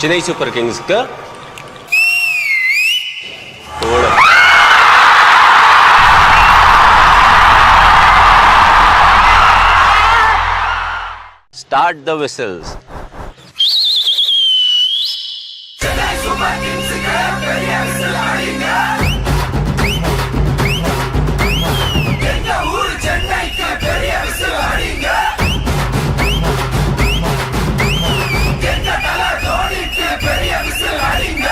Chennai super Kings కు ఓడం. Start the whistles. Chennai super Kings కు పెరియ whistle ఆడింగ. ఎన్న ఊరు చెన్నైకి పెరియ విసిల్ ఆడింగ. ఎన్న తల ధోనికి పెరియ విసిల్ ఆడింగ.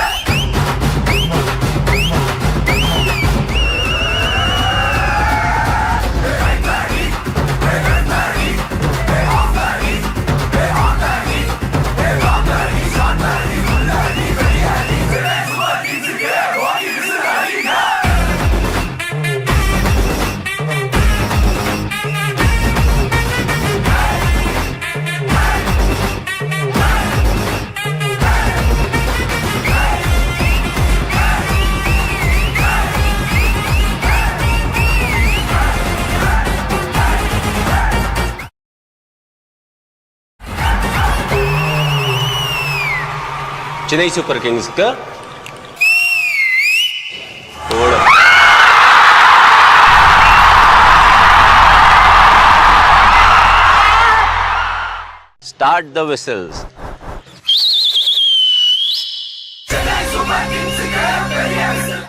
చెన్నై సూపర్ కింగ్స్ కు ఓడం. Start the whistles. Chennai super Kings కు పెరియ విసిల్.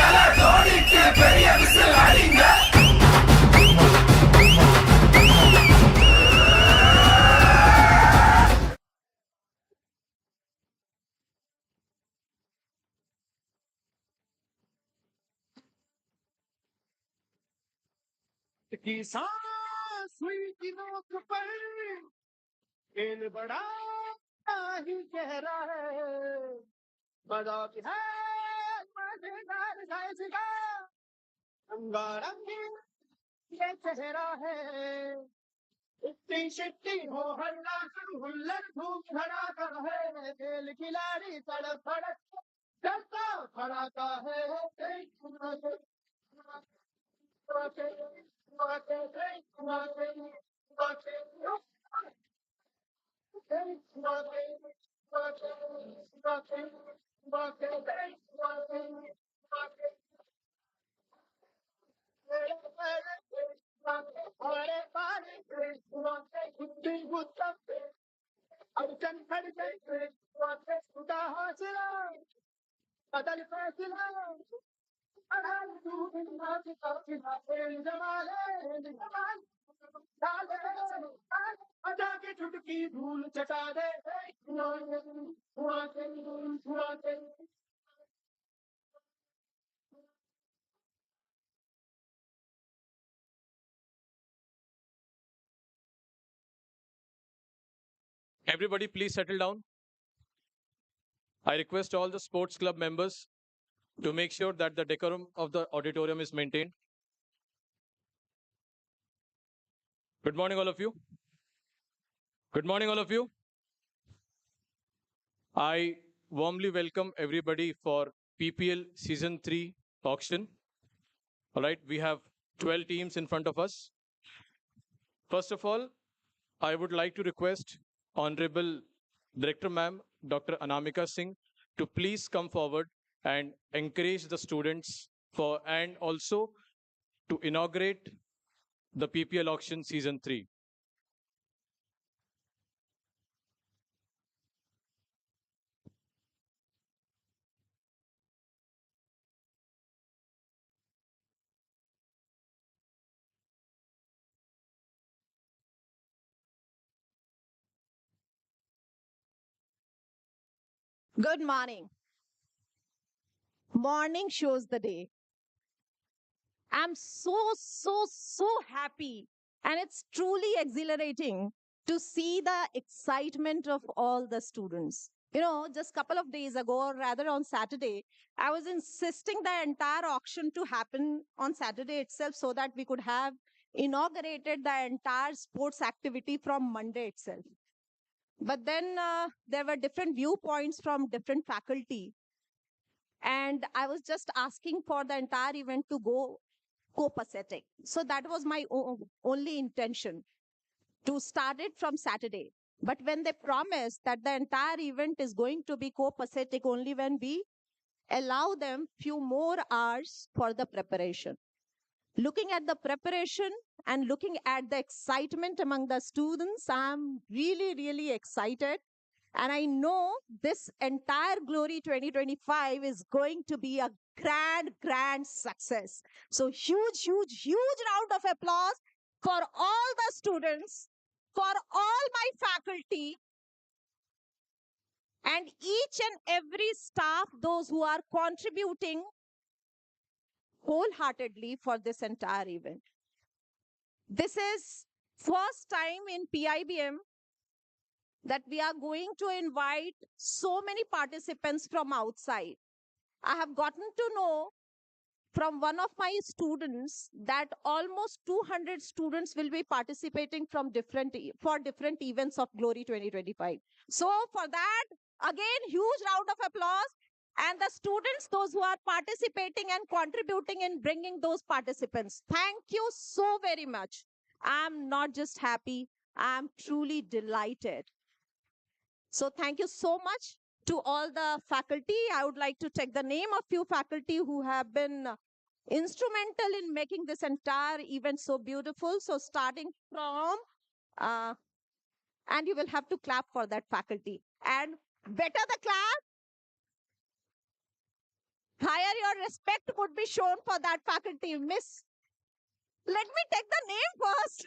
తల ధోనికి పెరియ విసిల్ ఆడింగ. की सांस हुई की नोक पर खेल बड़ा ही गहरा है बड़ा भी है मजेदार जायज़ा रंगारंगी ये चेहरा है इतनी शिट्टी हो हल्ला हुल्लड़ धूम धड़ाका है खेल खिलाड़ी तड़प भड़क चलता भड़ाका है अड़चन खड़ गई खुदा हासिला बदल फैसला के चुटकी धूल चटा दे. Everybody please settle down. I request all the sports club members to make sure that the decorum of the auditorium is maintained. Good morning, all of you. Good morning, all of you. I warmly welcome everybody for PPL Season 3 auction. All right, we have 12 teams in front of us. First of all, I would like to request Honorable Director Ma'am, Dr. Anamika Singh, to please come forward and encourage the students and also to inaugurate the PPL auction season 3. Good morning. Morning shows the day. I'm so happy, and it's truly exhilarating to see the excitement of all the students. You know, just a couple of days ago, or rather on Saturday, I was insisting the entire auction to happen on Saturday itself so that we could have inaugurated the entire sports activity from Monday itself. But then there were different viewpoints from different faculty. and I was just asking for the entire event to go copacetic. So that was my only intention, to start it from Saturday. But when they promised that the entire event is going to be copacetic only when we allow them few more hours for the preparation. Looking at the preparation and looking at the excitement among the students, I'm really, really excited. And I know this entire Glory 2025 is going to be a grand, grand success. So huge, huge, huge round of applause for all the students, for all my faculty, and each and every staff, those who are contributing wholeheartedly for this entire event. This is first time in PIBM that we are going to invite so many participants from outside. I have gotten to know from one of my students that almost 200 students will be participating from different events of Glory 2025. So for that, again, huge round of applause. And the students, those who are participating and contributing in bringing those participants, thank you so very much. I'm not just happy, I'm truly delighted. So thank you so much to all the faculty. I would like to take the name of few faculty who have been instrumental in making this entire event so beautiful. So starting from, and you will have to clap for that faculty. And better the clap, higher your respect would be shown for that faculty. Miss, let me take the name first.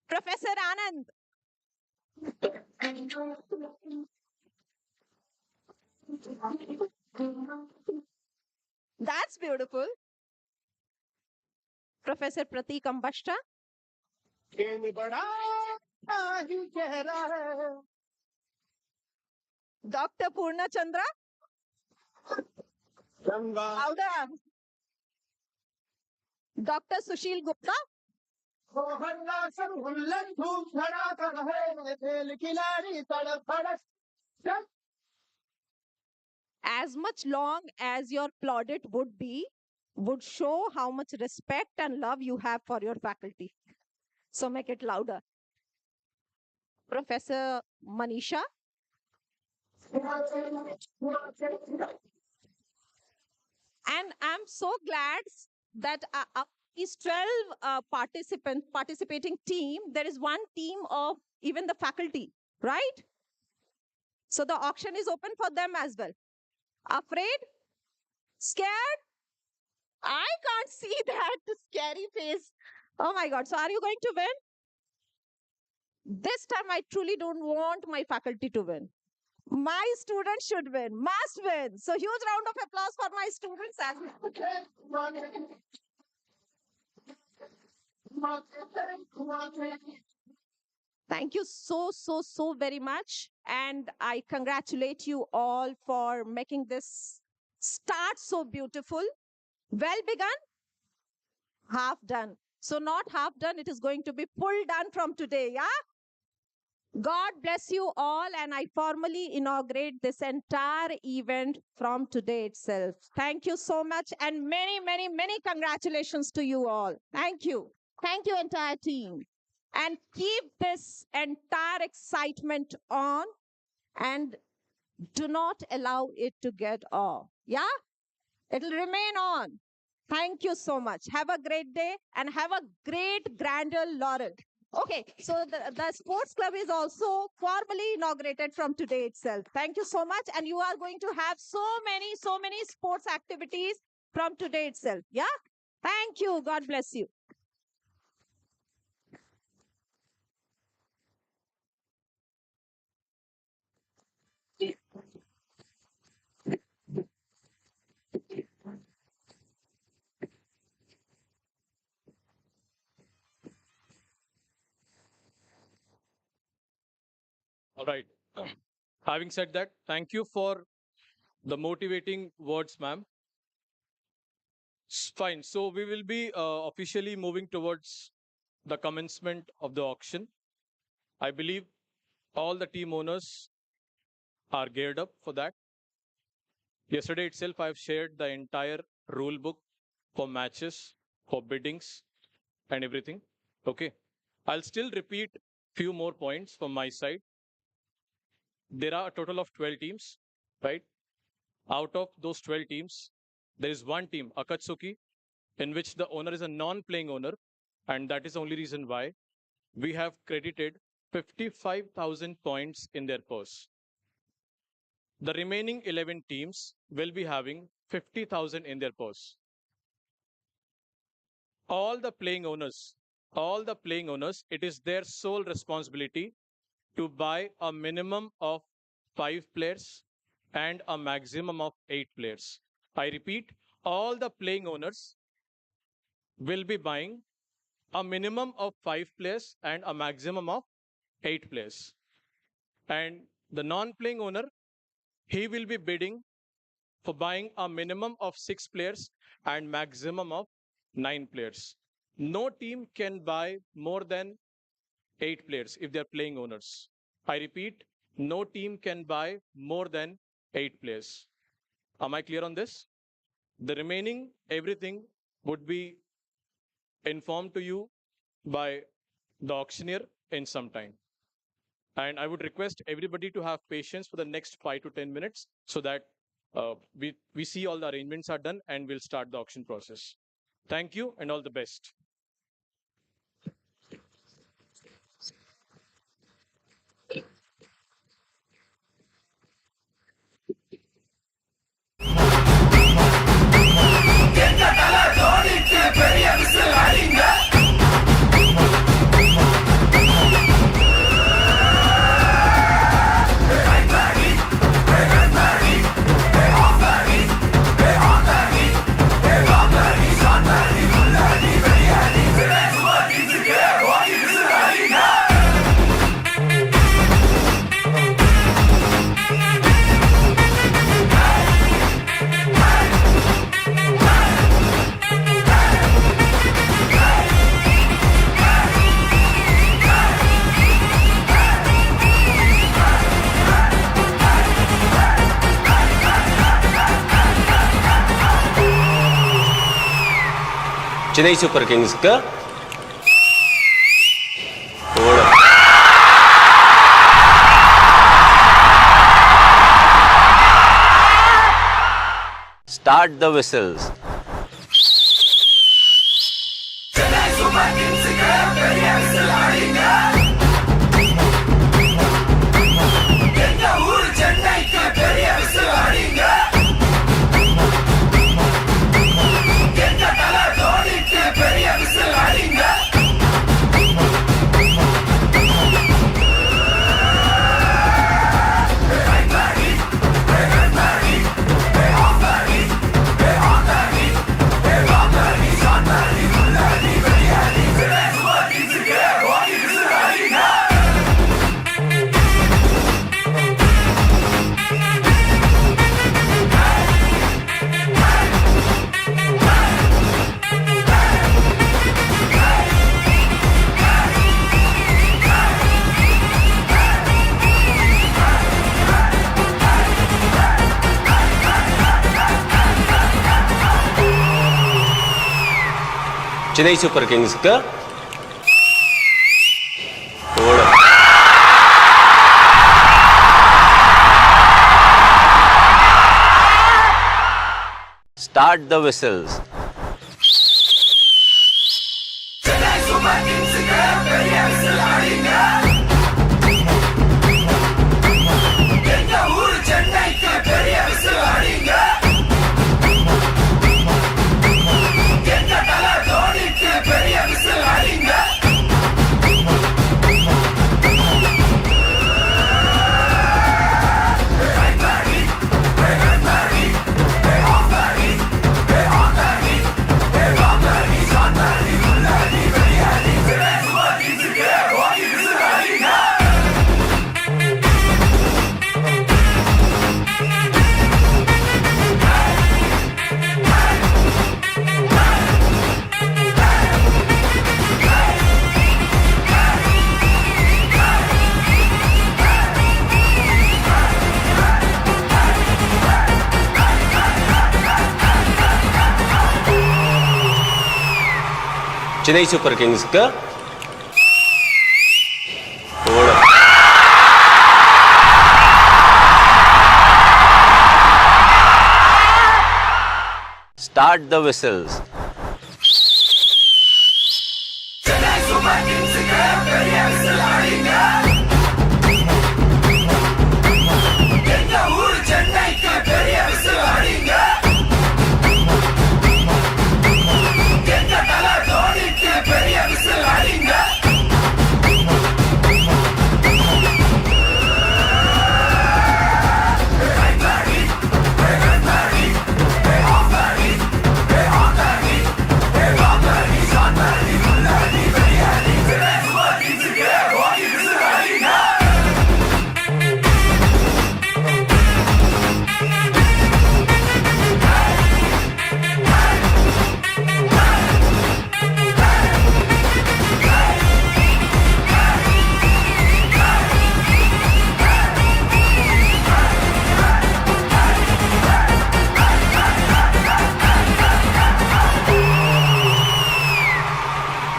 Professor Anand. That's beautiful. Professor Pratik Ambashta. ये बड़ा ही चेहरा है Dr. Purna Chandra. Ganga Louder. Dr. Sushil Gupta. वो हल्ला सब हुल्लड़ धूम धड़ाका रहे खेल खिलाड़ी तड़प भड़क जब As much long as your plaudit would show how much respect and love you have for your faculty. So make it louder. Professor Manisha. And I'm so glad that these 12 participating team, there is one team of even the faculty, right? So the auction is open for them as well. Afraid? Scared? I can't see that scary face. Oh my God. So are you going to win? This time I truly don't want my faculty to win. My students should win, must win. So huge round of applause for my students as well. Thank you so, so, so very much. And I congratulate you all for making this start so beautiful. Well begun, half done. So not half done, it is going to be full done from today, yeah? God bless you all, and I formally inaugurate this entire event from today itself. Thank you so much, and many, many, many congratulations to you all. Thank you. Thank you, entire team. And keep this entire excitement on, and do not allow it to get off. Yeah? It'll remain on. Thank you so much. Have a great day and have a great grander laurel. Okay, so the sports club is also formally inaugurated from today itself. Thank you so much. And you are going to have so many sports activities from today itself. Yeah? Thank you. God bless you. All right. Having said that, thank you for the motivating words, ma'am. Fine. So we will be officially moving towards the commencement of the auction. I believe all the team owners are geared up for that. Yesterday itself, I've shared the entire rule book for matches, for biddings, and everything. Okay. I'll still repeat few more points from my side. There are a total of 12 teams, right? Out of those 12 teams, there is one team, Akatsuki, in which the owner is a non-playing owner, and that is the only reason why we have credited 55,000 points in their purse. The remaining 11 teams will be having 50,000 in their purse. All the playing owners, it is their sole responsibility to buy a minimum of 5 players and a maximum of 8 players. I repeat, all the playing owners will be buying a minimum of 5 players and a maximum of 8 players. And the non-playing owner, he will be bidding for buying a minimum of 6 players and maximum of 9 players. No team can buy more than 8 players if they're playing owners. I repeat, no team can buy more than 8 players. Am I clear on this? The remaining everything would be informed to you by the auctioneer in some time. And I would request everybody to have patience for the next 5 to 10 minutes so that we see all the arrangements are done and we'll start the auction process. Thank you and all the best. எங்க தல தோனிக்கு பெரிய whistle அடிங்க Chennai Super Kings का Start the whistles. Chennai Super Kings के பெரிய whistle அடிங்க எங்க ஊர் சென்னைக்கு பெரிய விசில் அடிங்க எங்க தல தோனிக்கு பெரிய விசில் அடிங்க Chennai Super Kings का Start the whistles. Chennai Super Kings के பெரிய விசில் அடிங்க எங்க ஊர் சென்னைக்கு பெரிய விசில் அடிங்க எங்க தல தோனிக்கு பெரிய விசில் அடிங்க Super Kings के பெரிய விசில் அடிங்க Chennai Super Kings का ओड़ा Start the whistles. Chennai Super Kings के பெரிய விசில் அடிங்க எங்க ஊர் சென்னைக்கு பெரிய விசில் அடிங்க எங்க தல தோனிக்கு பெரிய விசில் அடிங்க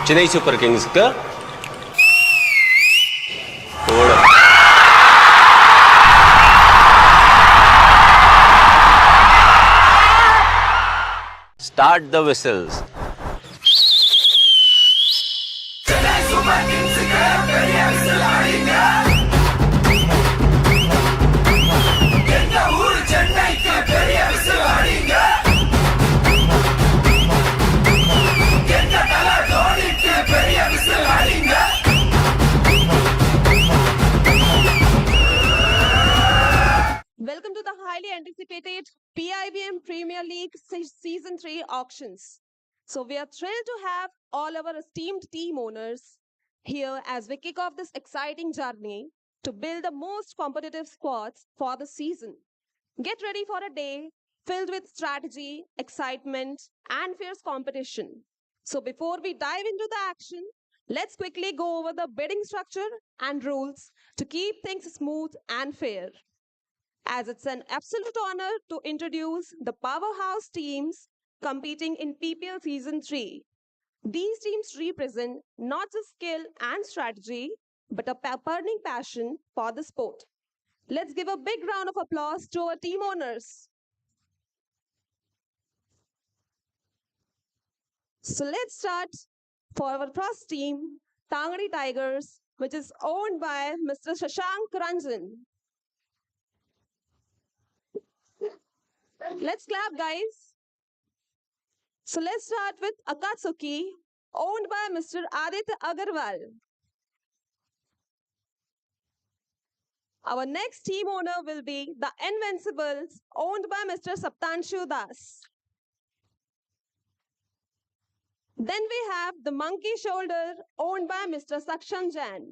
Chennai Super Kings का ओड़ा Start the whistles. Chennai Super Kings के பெரிய விசில் அடிங்க எங்க ஊர் சென்னைக்கு பெரிய விசில் அடிங்க எங்க தல தோனிக்கு பெரிய விசில் அடிங்க Welcome to the highly anticipated PIBM Premier League Season 3 auctions. So we are thrilled to have all our esteemed team owners here as we kick off this exciting journey to build the most competitive squads for the season. Get ready for a day filled with strategy, excitement, and fierce competition. So before we dive into the action, let's quickly go over the bidding structure and rules to keep things smooth and fair. As it's an absolute honor to introduce the powerhouse teams competing in PPL Season 3. These teams represent not just skill and strategy, but a burning passion for the sport. Let's give a big round of applause to our team owners. So let's start for our first team, Tangadi Tigers, which is owned by Mr. Shashank Ranjan. Let's clap, guys. So let's start with Akatsuki, owned by Mr. Aditya Agarwal. Our next team owner will be the Invincibles, owned by Mr. Saptanshu Das. Then we have the Monkey Shoulder, owned by Mr. Sakshan Jain.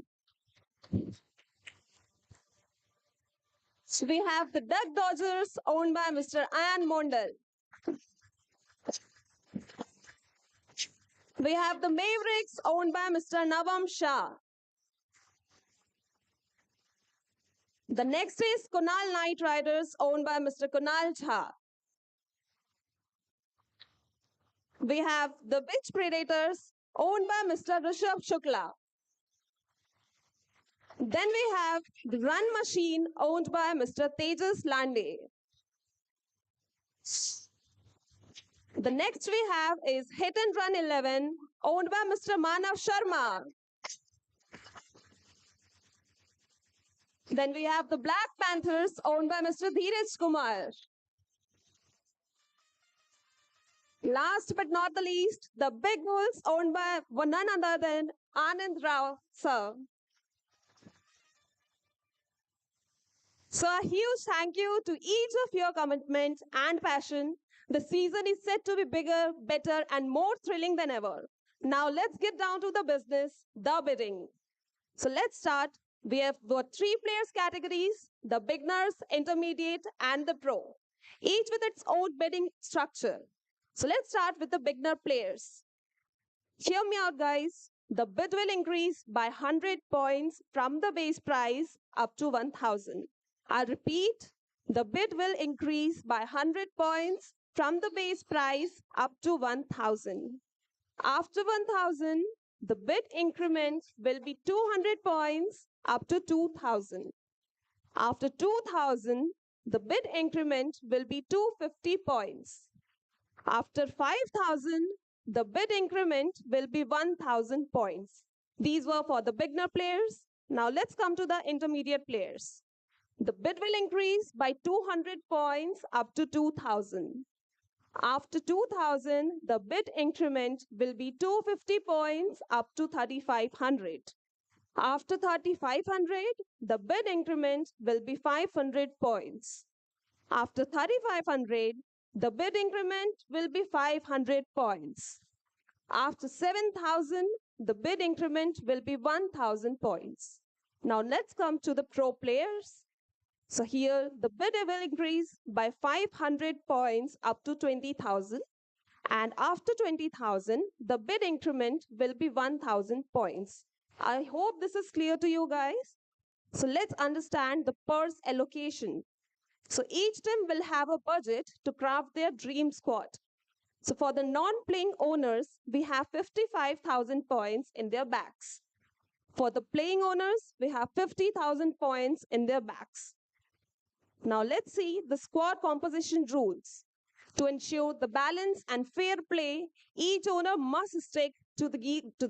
So we have the Duck Dodgers, owned by Mr. Ayan Mondal. We have the Mavericks, owned by Mr. Navam Shah. The next is Kunal Knight Riders, owned by Mr. Kunal Jha. We have the Witch Predators, owned by Mr. Rishabh Shukla. Then we have the Run Machine, owned by Mr. Tejas Lande. The next we have is Hit and Run 11, owned by Mr. Manav Sharma. Then we have the Black Panthers, owned by Mr. Dheeraj Kumar. Last but not the least, the Big Bulls, owned by none other than Anand Rao, sir. So a huge thank you to each of your commitment and passion. The season is set to be bigger, better, and more thrilling than ever. Now let's get down to the business, the bidding. So let's start. We have got 3 players categories, the beginners, intermediate, and the pro, each with its own bidding structure. So let's start with the beginner players. Hear me out, guys. The bid will increase by 100 points from the base price up to 1,000. I repeat, the bid will increase by 100 points from the base price up to 1,000. After 1000, the bid increment will be 200 points up to 2000. After 2000, the bid increment will be 250 points. After 5000, the bid increment will be 1000 points. These were for the beginner players. Now let's come to the intermediate players. The bid will increase by 200 points up to 2000. After 2000, the bid increment will be 250 points up to 3500. After 3500, the bid increment will be 500 points. After 3500, the bid increment will be 500 points. After 7000, the bid increment will be 1000 points. Now let's come to the pro players. So here the bid will increase by 500 points up to 20,000. And after 20,000, the bid increment will be 1000 points. I hope this is clear to you guys. So let's understand the purse allocation. So each team will have a budget to craft their dream squad. So for the non-playing owners, we have 55,000 points in their bags. For the playing owners, we have 50,000 points in their bags. Now let's see the squad composition rules. To ensure the balance and fair play, each owner must stick to the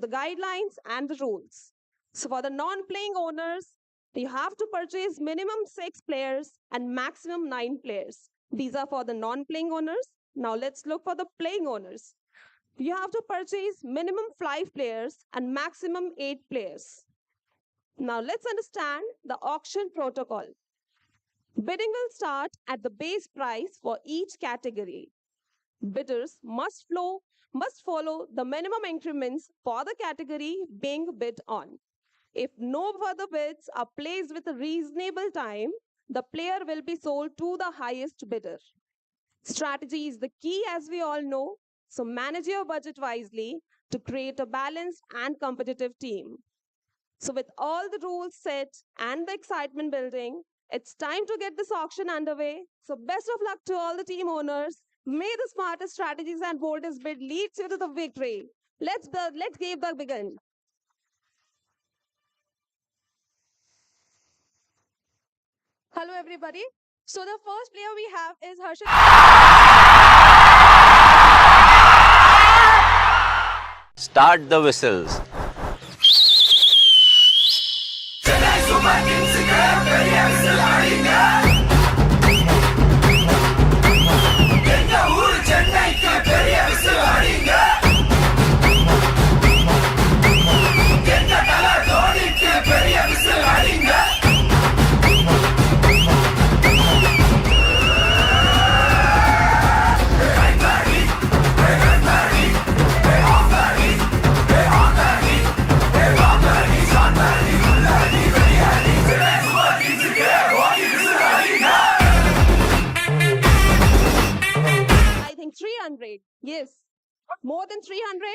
guidelines and the rules. So for the non-playing owners, you have to purchase minimum 6 players and maximum 9 players. These are for the non-playing owners. Now let's look for the playing owners. You have to purchase minimum 5 players and maximum 8 players. Now let's understand the auction protocol. Bidding will start at the base price for each category. Bidders must follow the minimum increments for the category being bid on. If no further bids are placed with a reasonable time, the player will be sold to the highest bidder. Strategy is the key, as we all know, so manage your budget wisely to create a balanced and competitive team. So with all the rules set and the excitement building, it's time to get this auction underway. So best of luck to all the team owners. May the smartest strategies and boldest bid leads you to the victory. Let's give the begin. Hello everybody. So the first player we have is Harshit. Start the whistles. Chennai Super Kings பெரிய whistle அடிங்க எங்க ஊர் சென்னைக்கு பெரிய whistle அடிங்க எங்க தல தோனிக்கு பெரிய விசில் அடிங்க I think 300. Yes. More than 300?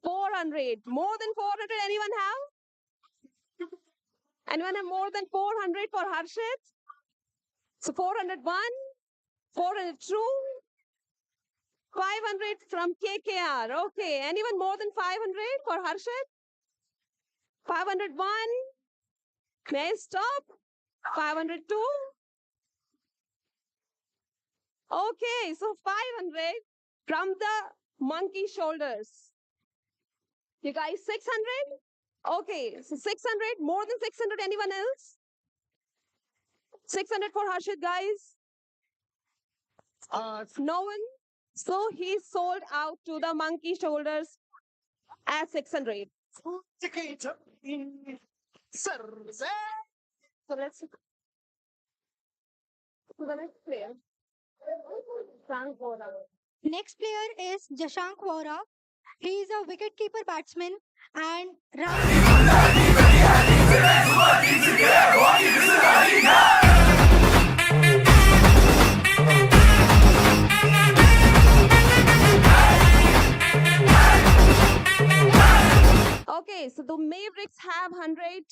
400. More than 400 anyone have? Anyone have more than 400 for Harshit? So 401, 402, 500 from KKR. Okay. Anyone more than 500 for Harshit? 501. May I stop? 502. Okay, so 500 from the monkey shoulders. You guys 600? Okay, so 600, more than 600, anyone else? 600 for Harshit, guys? No one? So he sold out to the monkey shoulders at 600. Sir, So let's to the next player. Frank Bora. Next player is Jashank Vora. He is a wicketkeeper batsman and round. Okay, so the Mavericks have 100.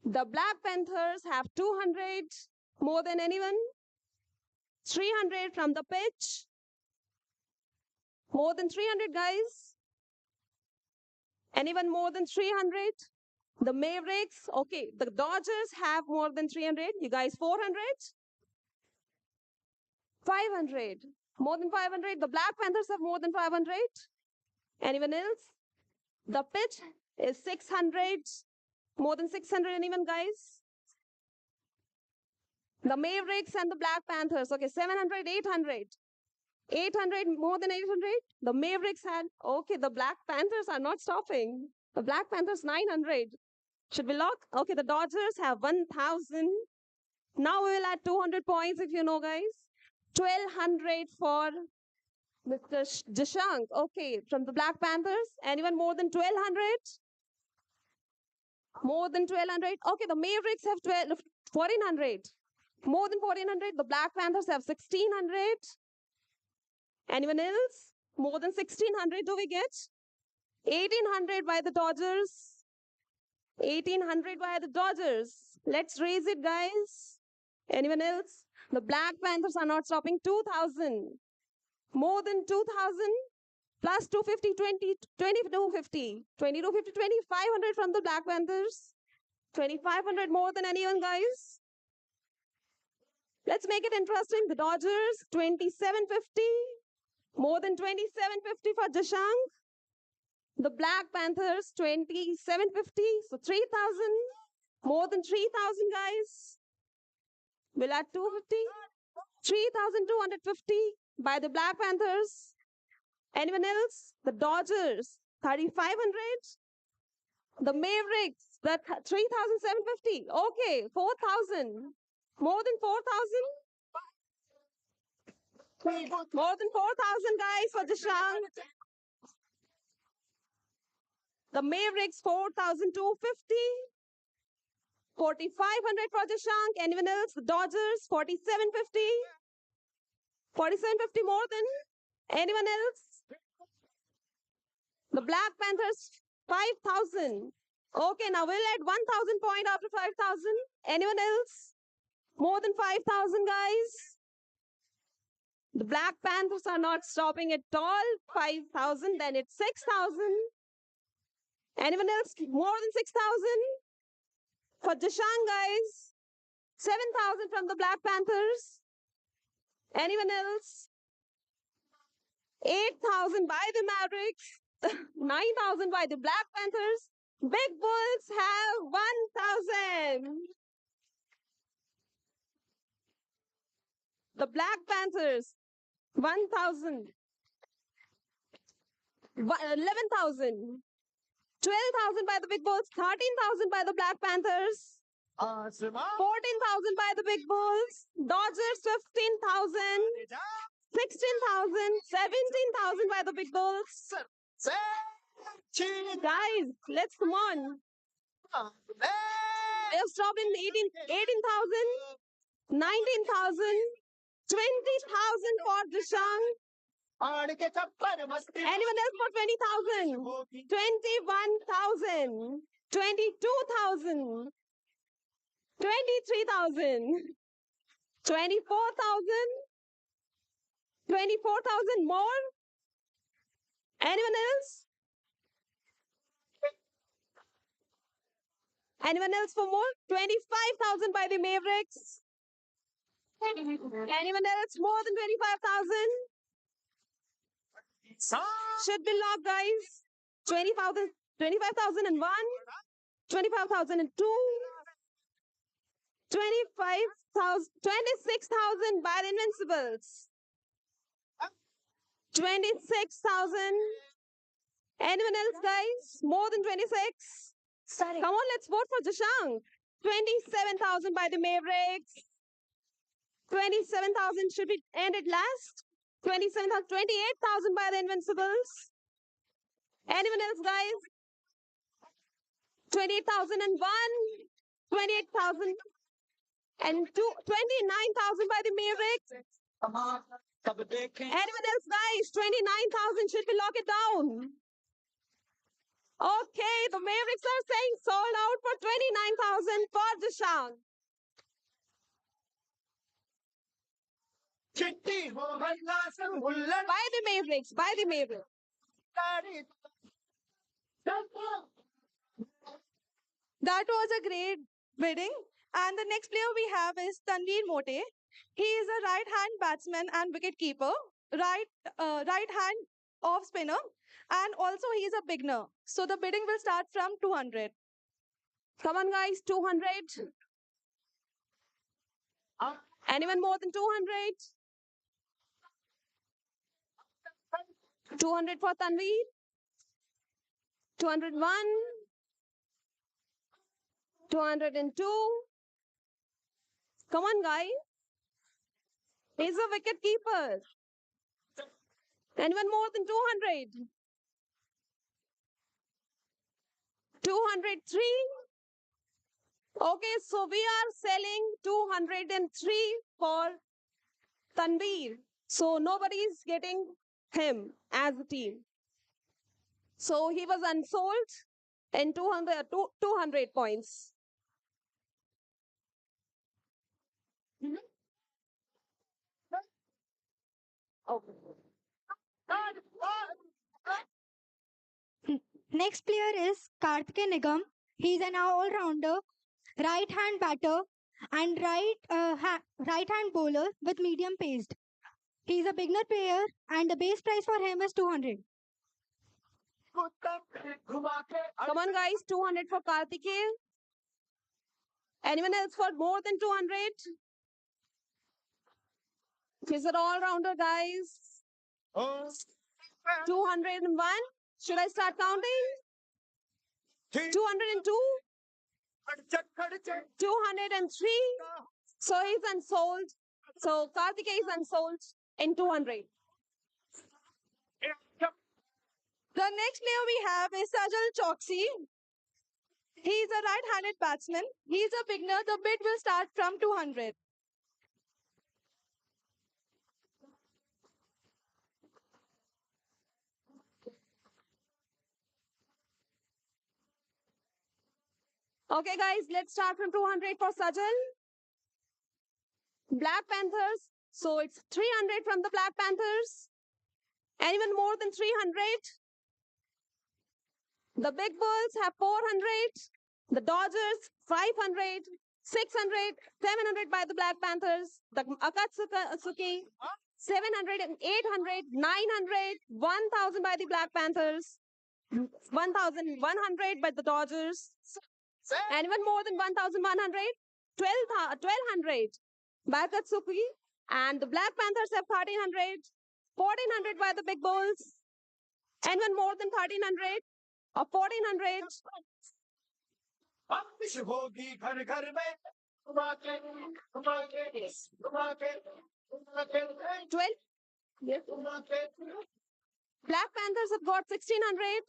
The Black Panthers have 200. More than anyone? 300 from the pitch. More than 300, guys? Anyone more than 300? The Mavericks, okay. The Dodgers have more than 300. You guys 400? 500. More than 500. The Black Panthers have more than 500. Anyone else? The pitch is 600. More than 600. Anyone, guys? The Mavericks and the Black Panthers. Okay, 700, 800. 800, more than 800. The Mavericks had, okay, the Black Panthers are not stopping. The Black Panthers 900. Should we lock? Okay, the Dodgers have 1,000. Now we will add 200 points if you know, guys. 1,200 for Mr. Jashank. Okay, from the Black Panthers. Anyone more than 1,200? More than 1,200. Okay, the Mavericks have 1,400. More than 1,400. The Black Panthers have 1,600. Anyone else? More than 1,600 do we get? 1,800 by the Dodgers. 1,800 by the Dodgers. Let's raise it, guys. Anyone else? The Black Panthers are not stopping. 2,000. More than 2,000. Plus 250, 2,250. 2,250, 2,500 from the Black Panthers. 2,500 more than anyone, guys. Let's make it interesting. The Dodgers, 2,750. More than 2,750 for Jashank. The Black Panthers, 2,750. So 3,000. More than 3,000, guys. We'll add 250. 3,250 by the Black Panthers. Anyone else? The Dodgers, 3,500. The Mavericks, that 3,750. Okay, 4,000. More than 4,000. More than 4,000, guys, for Jashank. The Mavericks, 4,250. 4,500 for Jashank. Anyone else? The Dodgers, 4,750. 4,750 more than anyone else? The Black Panthers, 5,000. Okay, now we'll add 1,000 point after 5,000. Anyone else? More than 5,000, guys? The Black Panthers are not stopping at all. 5,000, then it's 6,000. Anyone else? More than 6,000? For Jashank, guys? 7,000 from the Black Panthers. Anyone else? 8,000 by the Mavericks. 9,000 by the Black Panthers. Big Bulls have 1,000. The Black Panthers, 1,000. 11,000. 12,000 by the Big Bulls. 13,000 by the Black Panthers. 14,000 by the Big Bulls. Dodgers, 15,000. 16,000. 17,000 by the Big Bulls. Guys, let's come on. They have stopped in 18,000, 19,000, 20,000 for Jashank. Anyone else for 20,000? 21,000, 22,000, 23,000, 24,000, 24,000 more. Anyone else? Anyone else for more? 25,000 by the Mavericks. Anyone else more than 25,000? Should be locked, guys. 20,000, 25,001, 25,002, 25,000, 26,000 by the Invincibles. 26,000. Anyone else, guys? More than 26? Come on, let's vote for Jashank. 27,000 by the Mavericks. 27,000 should be ended last. 27,000, 28,000 by the Invincibles. Anyone else, guys? 28,001, 28,000, and 29,000 by the Mavericks. Anyone else, guys? 29,000 should be lock it down. Okay, the Mavericks are saying sold out for 29,000 for Jashank. चिट्टी हो हल्ला सब हुल्लड़ By the Mavericks, by the Mavericks. गाड़ी चलता That was a great bidding. And the next player we have is Tanveer Mote. He is a right-hand batsman and wicket-keeper, right-hand off spinner, and also he is a beginner. So the bidding will start from 200. Come on, guys, 200. Anyone more than 200? 200 for Tanveer. 201. 202. Come on, guys. He's a wicket keeper. Anyone more than 200? 203. Okay, so we are selling 203 for Tanveer. So nobody is getting him as a team. So he was unsold in 200 points. Okay. Next player is Karthike Nigam. He's an all-rounder, right-hand batter and right-hand bowler with medium pace. He's a beginner player and the base price for him is 200. घुमा के Come on, guys, 200 for Karthikeya. Anyone else for more than 200? He's an all-rounder, guys. 201. Should I start counting? 202. 203. So he's unsold. So Karthikeya is unsold in 200. The next player we have is Sajal Choksi. He's a right-handed batsman. He's a beginner. The bid will start from 200. Okay, guys, let's start from 200 for Sajal. Black Panthers. So it's 300 from the Black Panthers. Anyone more than 300? The Big Bulls have 400. The Dodgers, 500. 600, 700 by the Black Panthers. The Akatsuki, 700 and 800, 900, 1,000 by the Black Panthers. 1,100 by the Dodgers. Anyone more than 1,100? 1,200 by Akatsuki. And the Black Panthers have 1,300. 1,400 by the Big Bulls. Anyone more than 1,300 or 1,400? बारिश होगी घर घर में घुमा के घुमा के घुमा के घुमा के 12. Yes. घुमा के Black Panthers have got 1,600,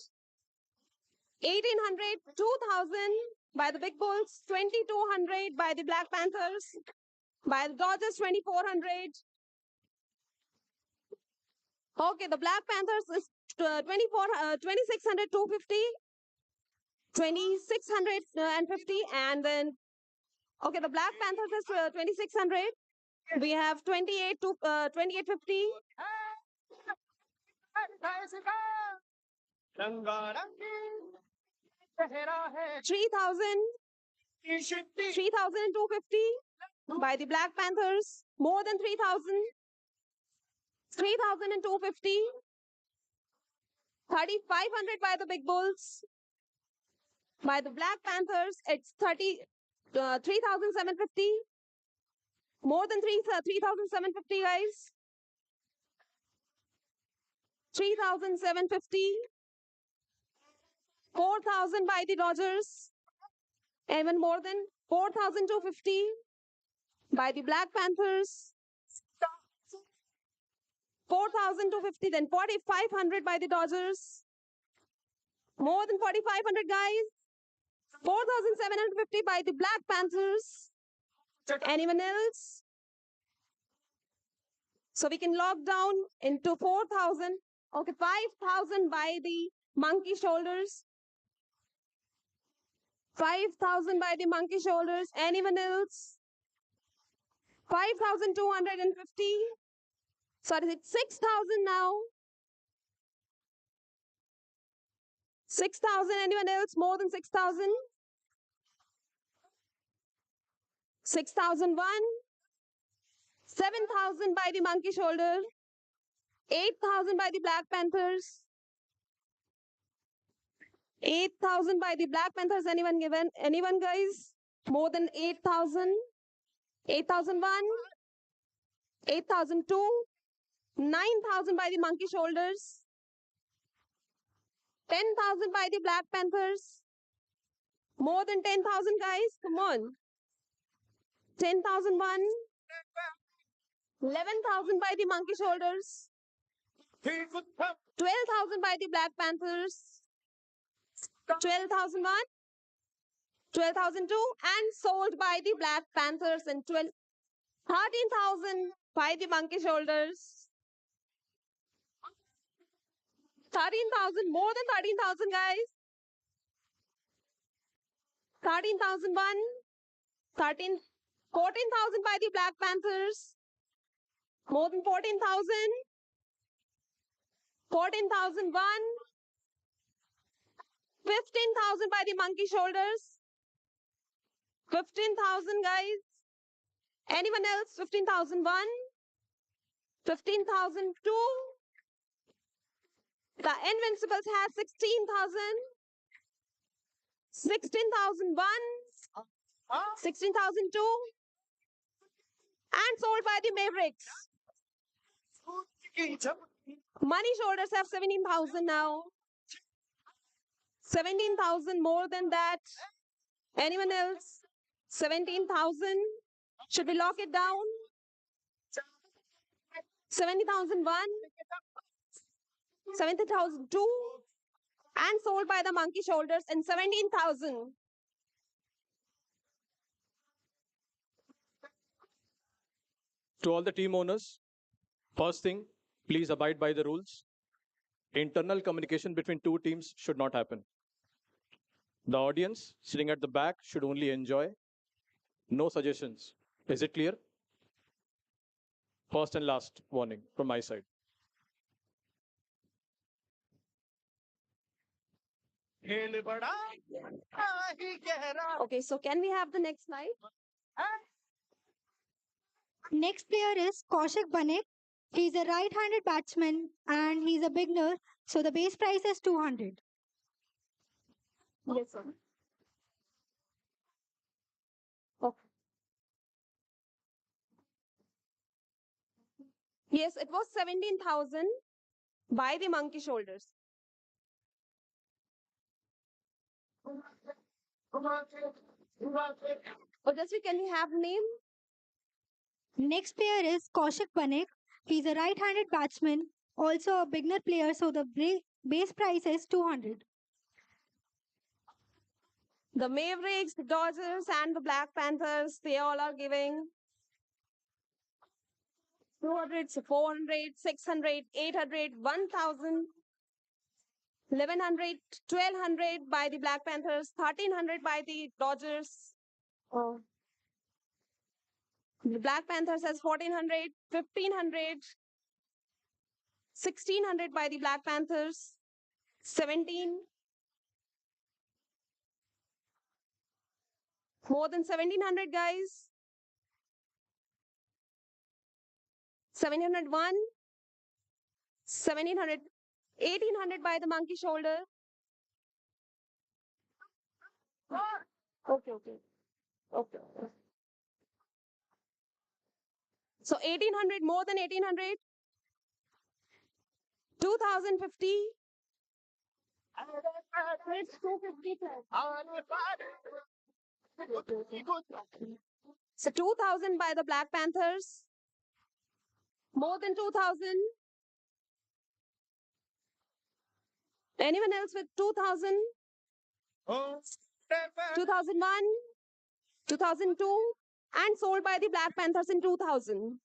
1,800, 2,000 by the Big Bulls, 2,200 by the Black Panthers, by the Dodgers, 2,400. Okay, the Black Panthers is 2,600, 250, 2,650, and then, okay, the Black Panthers is 2,600. We have 28 to 2,850. रंगारंगी चेहरा है 3,000, की शिट्टी 3,250 by the Black Panthers, more than 3,000, 3,250, 3,500 by the Big Bulls. By the Black Panthers, it's 3,750, more than 3,750, guys. 3,750, 4,000 by the Dodgers, even more than 4,250 by the Black Panthers, 4,250, then 4,500 by the Dodgers, more than 4,500, guys, 4,750 by the Black Panthers. Anyone else? So we can lock down into 4,000. Okay, 5,000 by the Monkey Shoulders. 5,000 by the Monkey Shoulders. Anyone else? 5,250. Sorry, it's 6,000 now. 6,000. Anyone else? More than 6,000? 6,001. 7,000 by the monkey shoulder. 8,000 by the Black Panthers. 8,000 by the Black Panthers. Anyone given? Anyone, guys? More than 8,000? 8,001. 8,002. 9,000 by the monkey shoulders. 10,000 by the Black Panthers. More than 10,000, guys. Come on. 10,001. 11,000 by the monkey shoulders. 12,000 by the Black Panthers. 12,001. 12,002. And sold by the Black Panthers. And 13,000 by the monkey shoulders. 13,000. More than 13,000, guys. 13,001. 14,000 by the Black Panthers. More than 14,000. 14,001. 15,000 by the monkey shoulders. 15,000, guys. Anyone else? 15,001. 15,002. The Invincibles has 16,000. 16,001. 16,002. And sold by the Mavericks. Money shoulders have 17,000 now. 17,000 more than that. Anyone else? 17,000. Should we lock it down? 70,001. 70,002. And sold by the monkey shoulders in 17,000. To all the team owners, first thing, please abide by the rules. Internal communication between two teams should not happen. The audience sitting at the back should only enjoy. No suggestions. Is it clear? First and last warning from my side. Okay, so can we have the next slide? Next player is Kaushik Banik. He's a right-handed batsman and he's a beginner. So the base price is 200. Yes, sir. Okay. Yes, it was 17,000 by the monkey shoulders. Ojasvi, can we have name? Next player is Kaushik Banik. He's a right-handed batsman, also a beginner player. So the base price is 200. The Mavericks, the Dodgers, and the Black Panthers, they all are giving 200, 400, 600, 800, 1,000, 1,100, 1,200 by the Black Panthers, 1,300 by the Dodgers. The Black Panthers has 1,400, 1,500, 1,600 by the Black Panthers, 17. More than 1,700, guys. 701, 1,700, 1,800 by the monkey shoulder. Okay. So 1,800, more than 1,800. 2,050. It's 250. So 2,000 by the Black Panthers. More than 2,000. Anyone else with 2,000? 2001, 2002, and sold by the Black Panthers in 2000.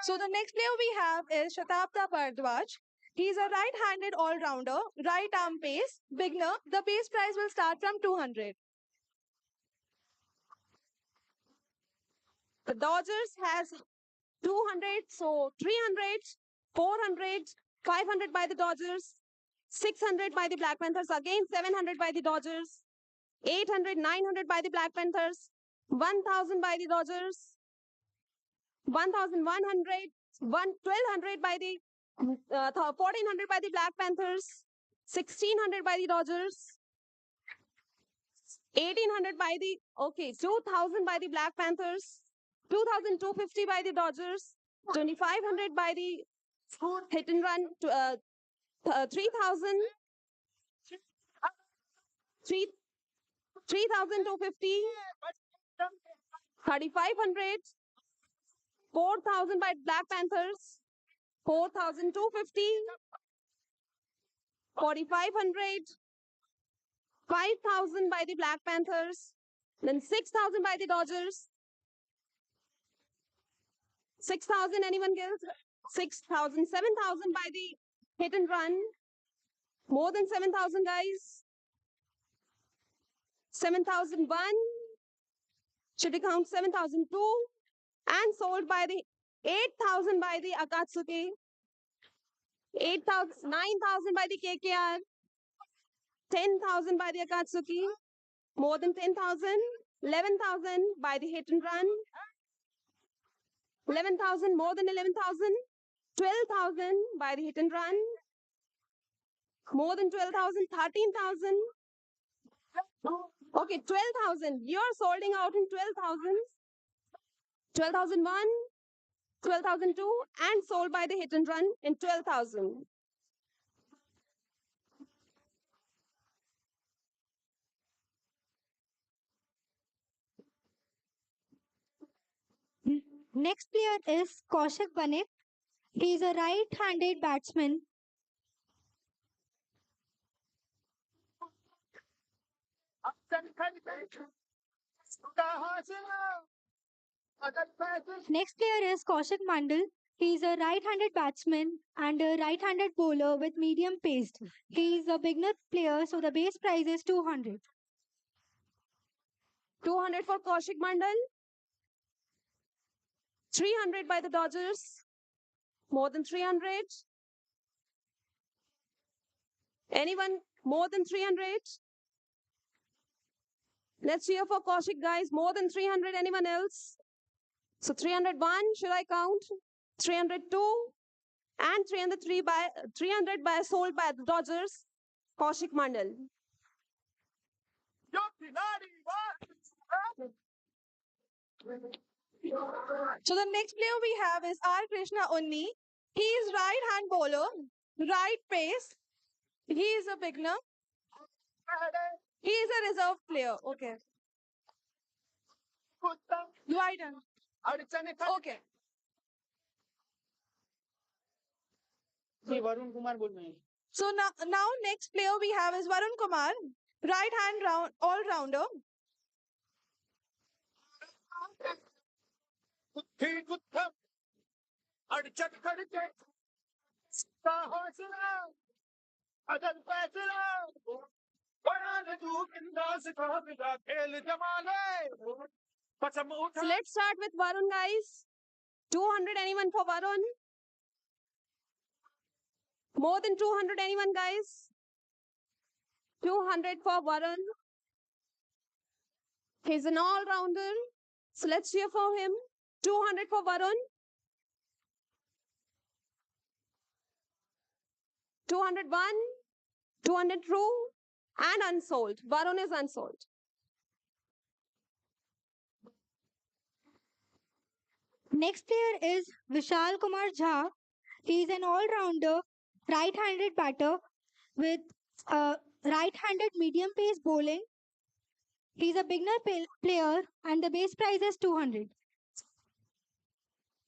So the next player we have is Shatabda Bhardwaj. He's a right-handed all-rounder, right arm pace, beginner. The base price will start from 200. The Dodgers has 200, so 300, 400, 500 by the Dodgers, 600 by the Black Panthers, again 700 by the Dodgers, 800, 900 by the Black Panthers, 1000 by the Dodgers, 1100, 1200 by the 1400 by the Black Panthers, 1600 by the Dodgers, 1800 by the 2000 by the Black Panthers, 2250 by the Dodgers, 2500 by the hit and run, 3000, 3250, 3500, 4000 by Black Panthers, 4250, 4500, 5000 by the Black Panthers, then 6000 by the Dodgers, 6,000, anyone else? 6,000, 7,000 by the hit and run. More than 7,000, guys. 7,001. Should we count 7,002? And sold by the 8,000 by the Akatsuki. 8,000, 9,000 by the KKR. 10,000 by the Akatsuki. More than 10,000. 11,000 by the hit and run. 11,000, more than 11,000. 12,000 by the hit and run. More than 12,000, 13,000. Okay, 12,000. You're solding out in 12,000. 12,001, 12,002, and sold by the hit and run in 12,000. Next player is Kaushik Banik. He is a right-handed batsman. Next player is Kaushik Mandal. He is a right-handed batsman and a right-handed bowler with medium pace. He is a beginner player, so the base price is 200. 200 for Kaushik Mandal. 300 by the Dodgers. More than 300. Anyone more than 300? Let's hear for Kaushik, guys. More than 300. Anyone else? So 301, should I count? 302 and 303 by 300 by sold by the Dodgers. Kaushik Mandal. So the next player we have is R. Krishna Unni. He is right-hand bowler, right pace. He is a beginner. He is a reserve player. Okay. Right hand. Okay. Varun Kumar बोल रहे हैं So now next player we have is Varun Kumar, right-hand all-rounder. अड़चन खड़के हौसला अदल फैसला बड़ा तू बिंदास का बिना खेल जमाने कसम So उठा let's start with Varun, guys. 200, anyone for Varun? More than 200, anyone, guys? 200 for Varun. He's an all-rounder. So let's cheer for him. 200 for Varun. 201, 200 true, and unsold. Varun is unsold. Next player is Vishal Kumar Jha. He is an all-rounder, right-handed batter with right-handed medium pace bowling. He is a beginner player and the base price is 200.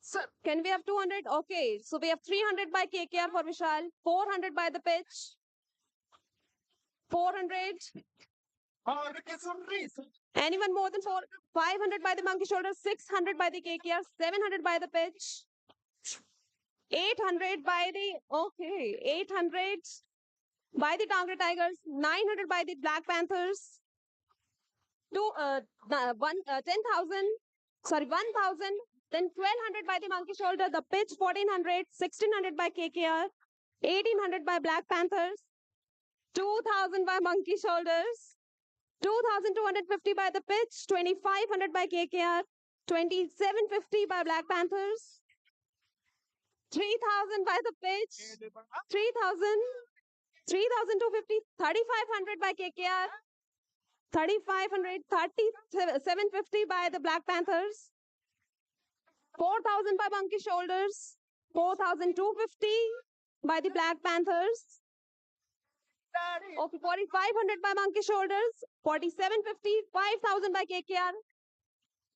So can we have 200? Okay, so we have 300 by KKR for Vishal, 400 by the pitch, 400. और के सुन रही Anyone more than 500 by the monkey shoulder, 600 by the KKR, 700 by the pitch. 800 by the, okay, 800 by the Tangra Tigers, 900 by the Black Panthers, 10,000, sorry, 1,000, then 1,200 by the Monkey Shoulder, the pitch 1,400, 1,600 by KKR, 1,800 by Black Panthers, 2,000 by Monkey Shoulders, 2,250 by the pitch, 2,500 by KKR, 2,750 by Black Panthers, 3,000 by the pitch, 3,000, 3,250, 3,500 by KKR, 3,500, 3,750 by the Black Panthers, 4,000 by Monkey Shoulders, 4,250 by the Black Panthers, okay, 4,500 by Monkey Shoulders, 4,750, 5,000 by KKR,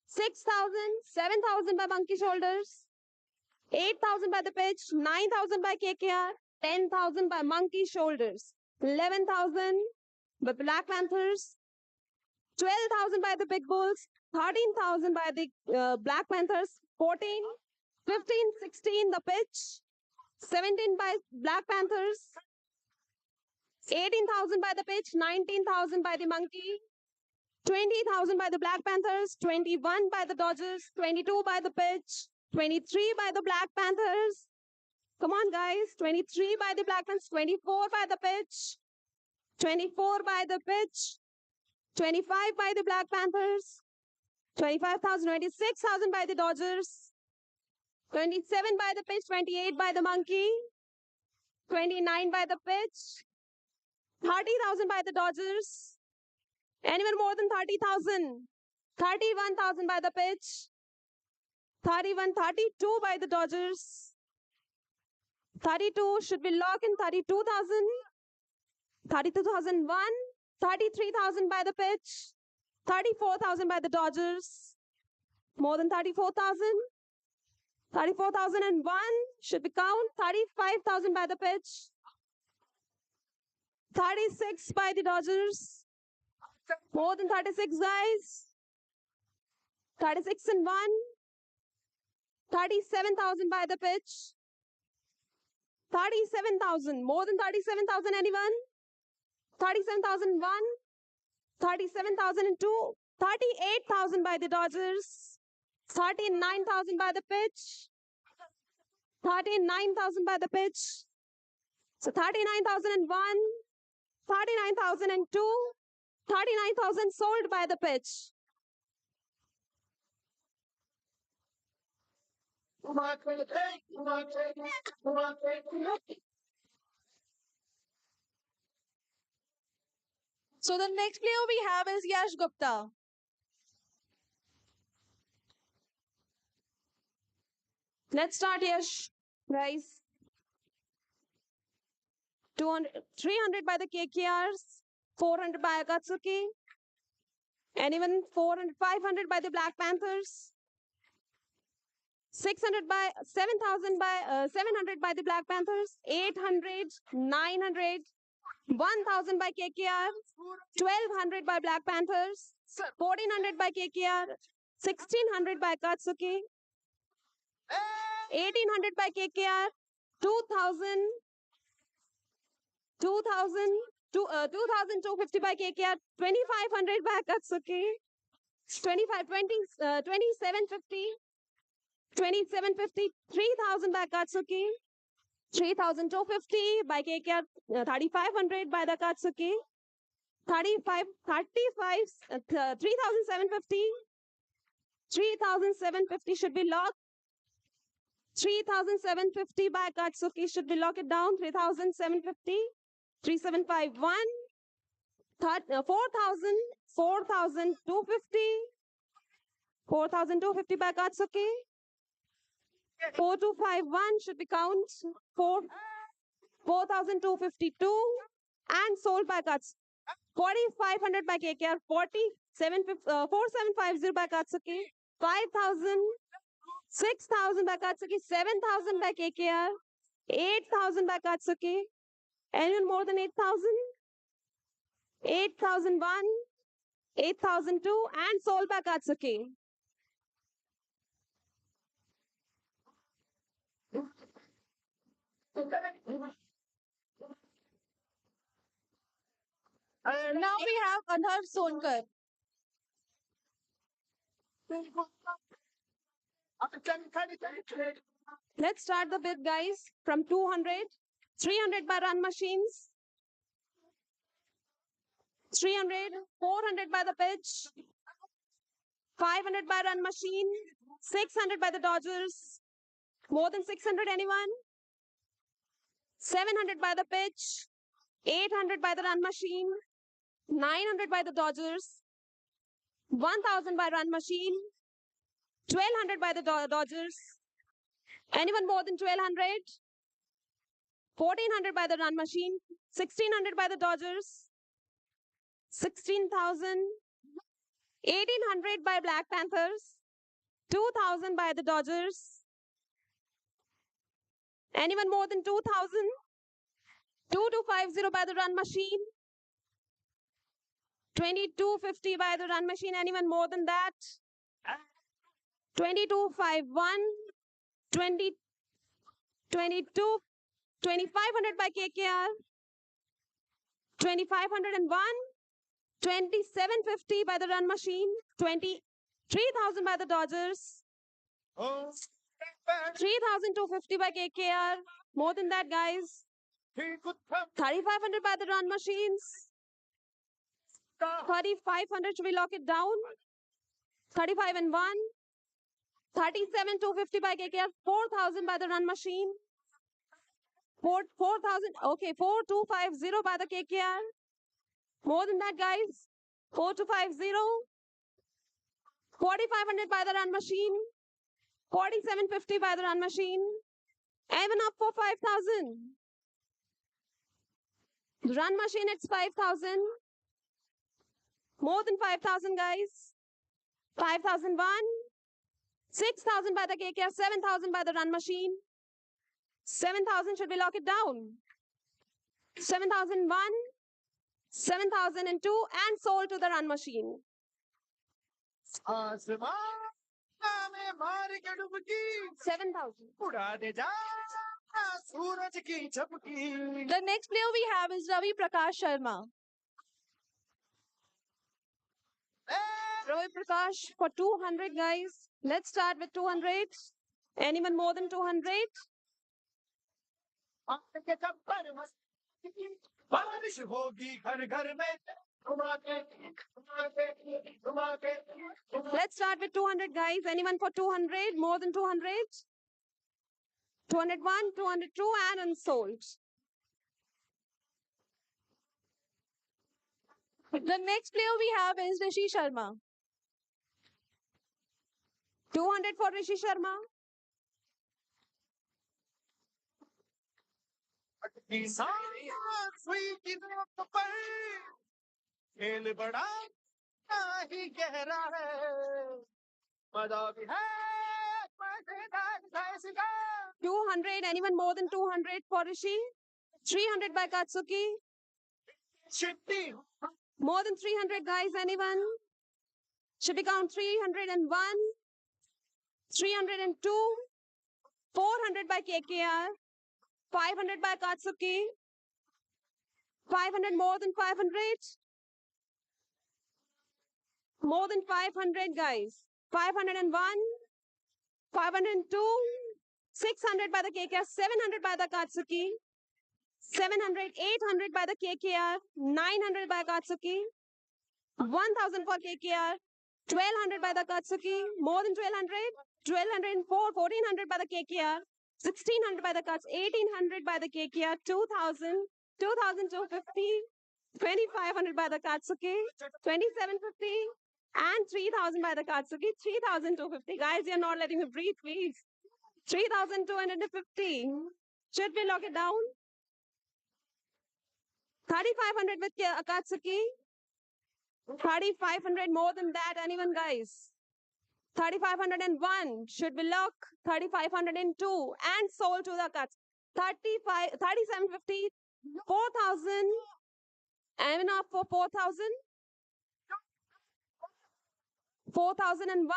6,000, 7,000 by Monkey Shoulders, 8,000 by the pitch, 9,000 by KKR, 10,000 by Monkey Shoulders, 11,000 by Black Panthers, 12,000 by the Big Bulls, 13,000 by the Black Panthers, 14, 15, 16 the pitch, 17 by Black Panthers, 18,000 by the pitch, 19,000 by the Monkey, 20,000 by the Black Panthers, 21 by the Dodgers, 22 by the pitch, 23 by the Black Panthers. Come on, guys. 23 by the Black Panthers, 24 by the pitch, 24 by the pitch, 25 by the Black Panthers, 25,000, 26,000 by the Dodgers, 27 by the pitch, 28 by the Monkey, 29 by the pitch, 30,000 by the Dodgers. Anyone more than 30,000? 31,000 by the pitch, 31, 32 by the Dodgers, 32 should be locked in, 32,000, 32,001, 33,000 by the pitch, 34,000 by the Dodgers, more than 34,000, 34,001 should be count, 35,000 by the pitch, 36 by the Dodgers, more than 36 guys, 36 and 1, 37,000 by the pitch, 37,000, more than 37,000 anyone, 37,001, 37,002, 38,000 by the Dodgers, 39,000 by the pitch, 39,000 by the pitch, so 39,001, 39,002, 39,000 sold by the pitch. So the next player we have is Yash Gupta. Let's start, Yash, guys. 200, 300 by the KKRs, 400 by Akatsuki, and even 400, 500 by the Black Panthers, 600 by 7,000 by 700 by the Black Panthers, 800, 900, 1,000 by KKR, 1,200 by Black Panthers, 1,400 by KKR, 1,600 by Akatsuki, 1,800 by KKR, 2,000, 2,250 by KKR, 2,500 by Akatsuki, 2,750, 2,750, 3,000 by Akatsuki, 3,250 by KKR, 3,500 by the Akatsuki, 3,750, 3,750 should be locked. 3,750 by Akatsuki should be locked it down. 3,750, 3,751, 4,000, 4,250, 4,250 by Akatsuki. 4,251 should be count. 4,252 and sold by Akatsuki. 4,500 by KKR. 4,750 by Akatsuki. 5,000. 6,000 by Akatsuki, 7,000 by KKR, 8,000 by Akatsuki. Anyone more than 8,000? 8,001, 8,002 and sold by Akatsuki. Anhar Sonkar. Let's start the bid, guys. From 200, 300 by run machines, 300, 400 by the pitch, 500 by run machine, 600 by the Dodgers. More than 600, anyone? 700 by the pitch, 800 by the run machine, 900 by the Dodgers, 1000 by run machine, 1200 by the Dodgers. Anyone more than 1200? 1400 by the run machine, 1600 by the Dodgers, 16,000, 1800 by Black Panthers, 2000 by the Dodgers. Anyone more than 2000? 2250 by the run machine, 2250 by the run machine. Anyone more than that? 2251, 20, 22, 2500 by KKR, 2501, 2750 by the run machine, 23,000 by the Dodgers, 3,250 by KKR. More than that, guys. 3,500 by the run machines. 3,500. Should we lock it down? 35 and 1. 37,250 by KKR. 4,000 by the run machine. 4,000. Okay, 4,250 by the KKR. More than that, guys. 4,250. 4,500 by the run machine. 4,750 by the run machine. Even up for 5,000. Run machine, it's 5,000. More than 5,000, guys. 5,001. 6,000 by the KKR. 7,000 by the run machine. 7,000. Should we lock it down? 7,001. 7,002. And sold to the run machine. आसमान में मार के डुबकी 7,000. उड़ा दे जा सूरज की झपकी. The next player we have is Ravi Prakash Sharma. Ravi Prakash for 200, guys. Let's start with 200. Anyone more than 200? के चप्पर मस्ती बारिश होगी घर घर में घुमा के घुमा के घुमा के. Let's start with 200, guys. Anyone for 200? More than 200? 201, 202, and unsold. The next player we have is Rishi Sharma. 200 for Rishi Sharma. सुई की नोक पर खेल बड़ा ही गहरा है मजा भी है मजेदार फैसला. 200. Anyone more than 200 for Rishi? 300 by Katsuki. चिट्टी More than 300, guys. Anyone? Should we count 301, 302, 400 by KKR, 500 by Katsuki, 500. More than 500? More than 500, guys. 501, 502, 600 by the KKR, 700 by the Katsuki, 700, 800 by the KKR, 900 by Katsuki, 1,000 for KKR, 1,200 by the Katsuki, more than 1,200, 1,204, 1,400 by the KKR, 1,600 by the Katsuki, 1,800 by the KKR, 2,000, 2,250, 2,500 by the Katsuki, 2,750, and 3,000 by the Katsuki, 3,250. Guys, you're not letting me breathe, please. 3,250. Should we lock it down? 3,500 with Akatsuki. 3,500. More than that. Anyone, guys? 3,501. Should we lock? 3,502. And sold to the Akatsuki. 3,750. 4,000. And enough for 4,000. 4,001.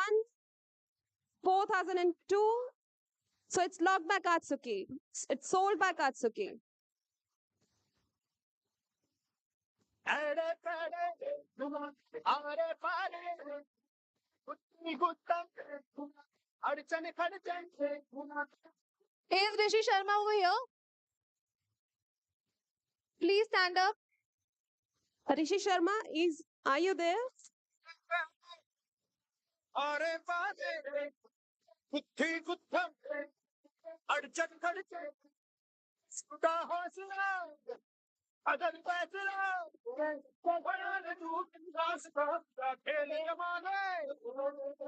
4,002. So it's locked by Katsuki. It's sold by Katsuki. Ade pade, are pare, gutti guttam, adichan khadchan. Is Rishi Sharma over here? Please stand up. Rishi Sharma, are you there? Are pare, gutti guttam, adichan khadchan. Uda hausla, adal faisla, bana ne doot das ka, khele jamane,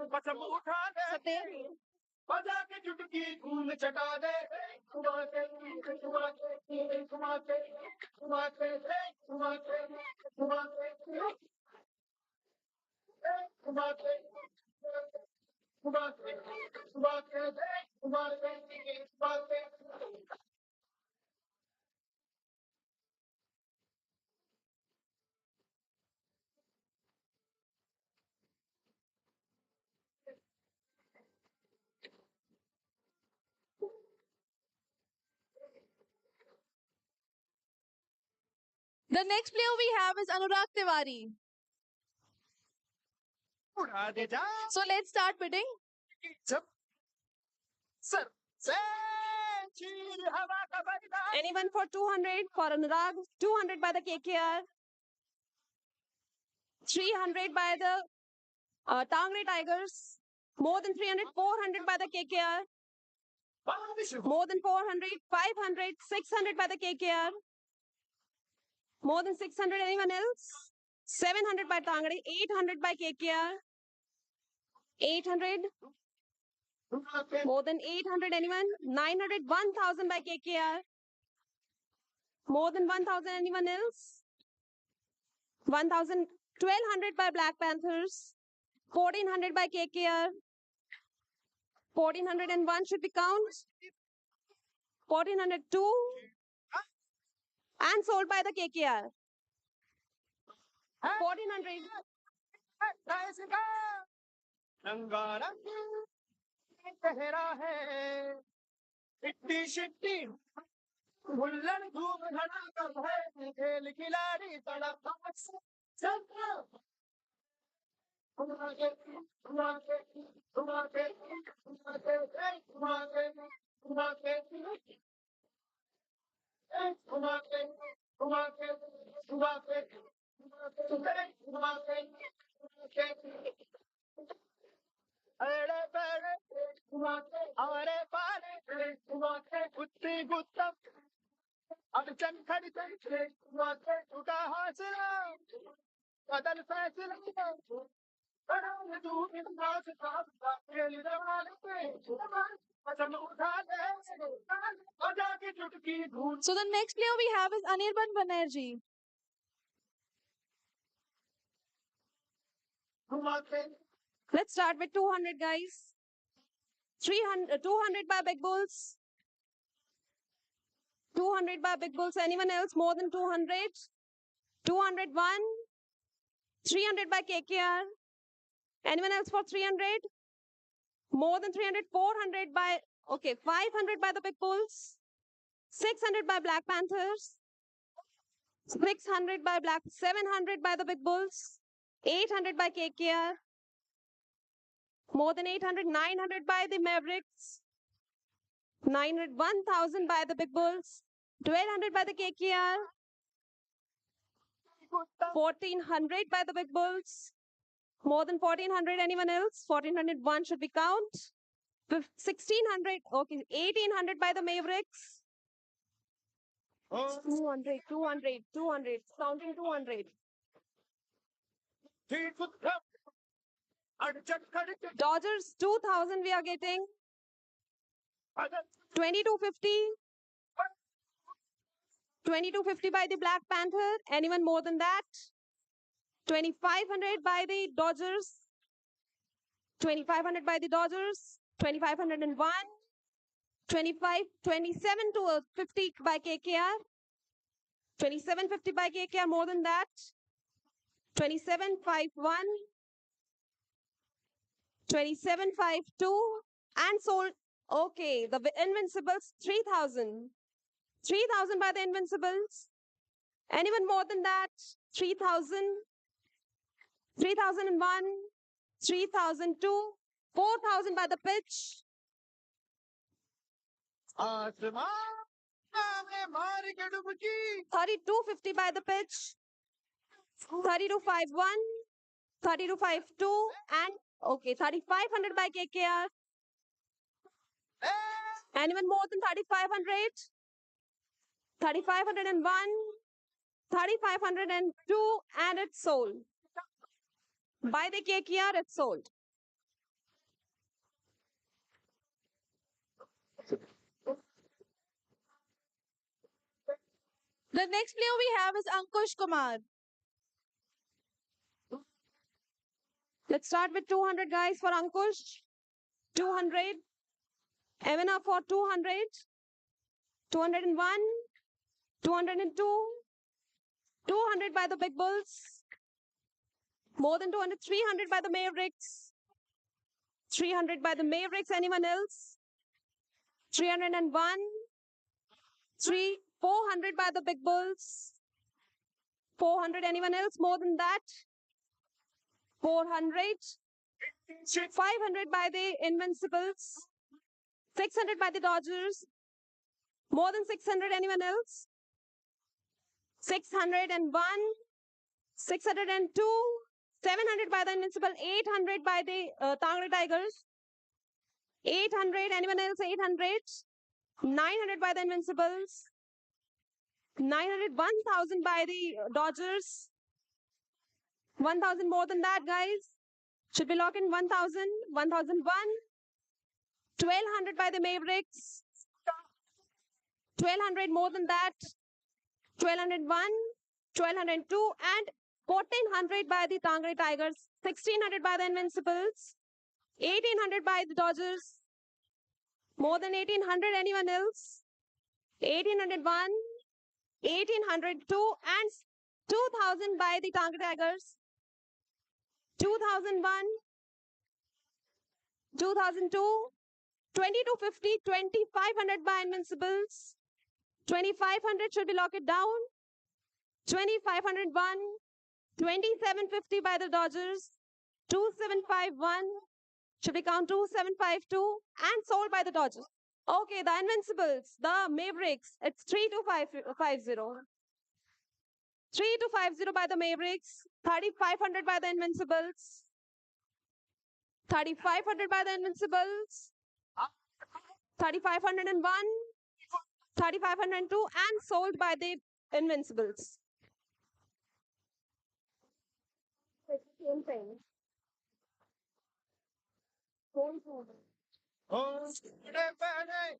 कसम उठा दे, बजा के चुटकी धूल चटा दे, घुमाते घुमाते घुमाते घुमाते घुमाते घुमाते घुमाते घुमाते घुमाते घुमाते घुमाते. The next player we have is Anurag Tiwari. उड़ा दे जा So let's start bidding. जब सर से चीर हवा का बजदा. Anyone for 200 for Anurag, 200 by the KKR, 300 by the Tangre Tigers, more than 300, 400 by the KKR, more than 400, 500, 600 by the KKR, more than 600, anyone else? 700 by Tangre, 800 by KKR, 800, more than 800, anyone? 900, 1000 by KKR, more than 1000, anyone else? 1000, 1200 by Black Panthers, 1400 by KKR, 1401 should be count, 1402, and sold by the KKR. 1400. रंगारंग चेहरा है इट्टी शिट्टी हुल्लड़ धूप धड़ाका है खेल खिलाड़ी तड़प चलता घुमाते घुमाते घुमाते घुमाते घुमाते घुमाते घुमाते घुमाते घुमाते घुमाते घुमाते अरे परे घुमाते अरे पारे घुमाते गुत्ती गुत्तम अड़चन खड़चन घुमाते उठा हासिला बदल फैसला बड़ा दूर इंसास का खेल जमाने पे कसम उठा दे बजा के चुटकी धूल. So the next player we have is Anirban Banerjee. घुमाते. Let's start with 200, guys. 200 by Big Bulls. 200 by Big Bulls. Anyone else more than 200? 201. 300 by KKR. Anyone else for 300? More than 300. 400 by, okay, 500 by the Big Bulls. 600 by Black Panthers. 600 by 700 by the Big Bulls. 800 by KKR. More than 800, 900 by the Mavericks. 900, 1000 by the Big Bulls. 1200 by the KKR. 1400 by the Big Bulls. More than 1400, anyone else? 1401 should be count. 1600, okay, 1800 by the Mavericks. 200, 200, 200, counting 200. Dodgers 2000 we are getting. 2250. 2250 by the Black Panther. Anyone more than that? 2500 by the Dodgers. 2500 by the Dodgers. 2501. 27 to 50 by KKR. 2750 by KKR, more than that. 2751. 2752 and sold. Okay, the Invincibles 3000. 3000 by the Invincibles. Anyone more than that? 3,000, 3,001, 3,002, 4,000 by the pitch. आसमान में मार के डुबकी 3250 by the pitch. 3251, 3252, and okay, 3500 by KKR. Anyone more than 3500? 3501, 3502, and it's sold. By the KKR, it's sold. The next player we have is Ankush Kumar. Let's start with 200 guys for Ankush. 200. Evana for 200. 201. 202. 200 by the Big Bulls. More than 200. 300 by the Mavericks. 300 by the Mavericks. Anyone else? 301. 400 by the Big Bulls. 400. Anyone else more than that? 400. 500 by the Invincibles. 600 by the Dodgers. More than 600. Anyone else? 601. 602. 700 by the Invincible. 800 by the Tangri Tigers. 800. Anyone else? 800. 900 by the Invincibles. 900. 1,000 by the Dodgers. 1,000 more than that, guys. Should be locked in 1,000. 1,001. 1,200 by the Mavericks. 1,200 more than that. 1,201. 1,202. And 1,400 by the Tangri Tigers. 1,600 by the Invincibles. 1,800 by the Dodgers. More than 1,800. Anyone else? 1,801. 1,802. And 2,000 by the Tangri Tigers. 2,001, 2,002, 2,250, 2,500 by Invincibles. 2,500 should be lock it down. 2,501, 2,750 by the Dodgers. 2,751 should be count 2,752 and sold by the Dodgers. Okay, the Invincibles, the Mavericks, it's 3,250. 3,250 by the Mavericks, 3,500 by the Invincibles, 3,500 by the Invincibles, 3,501, 3,502, and sold by the Invincibles. बड़े बड़े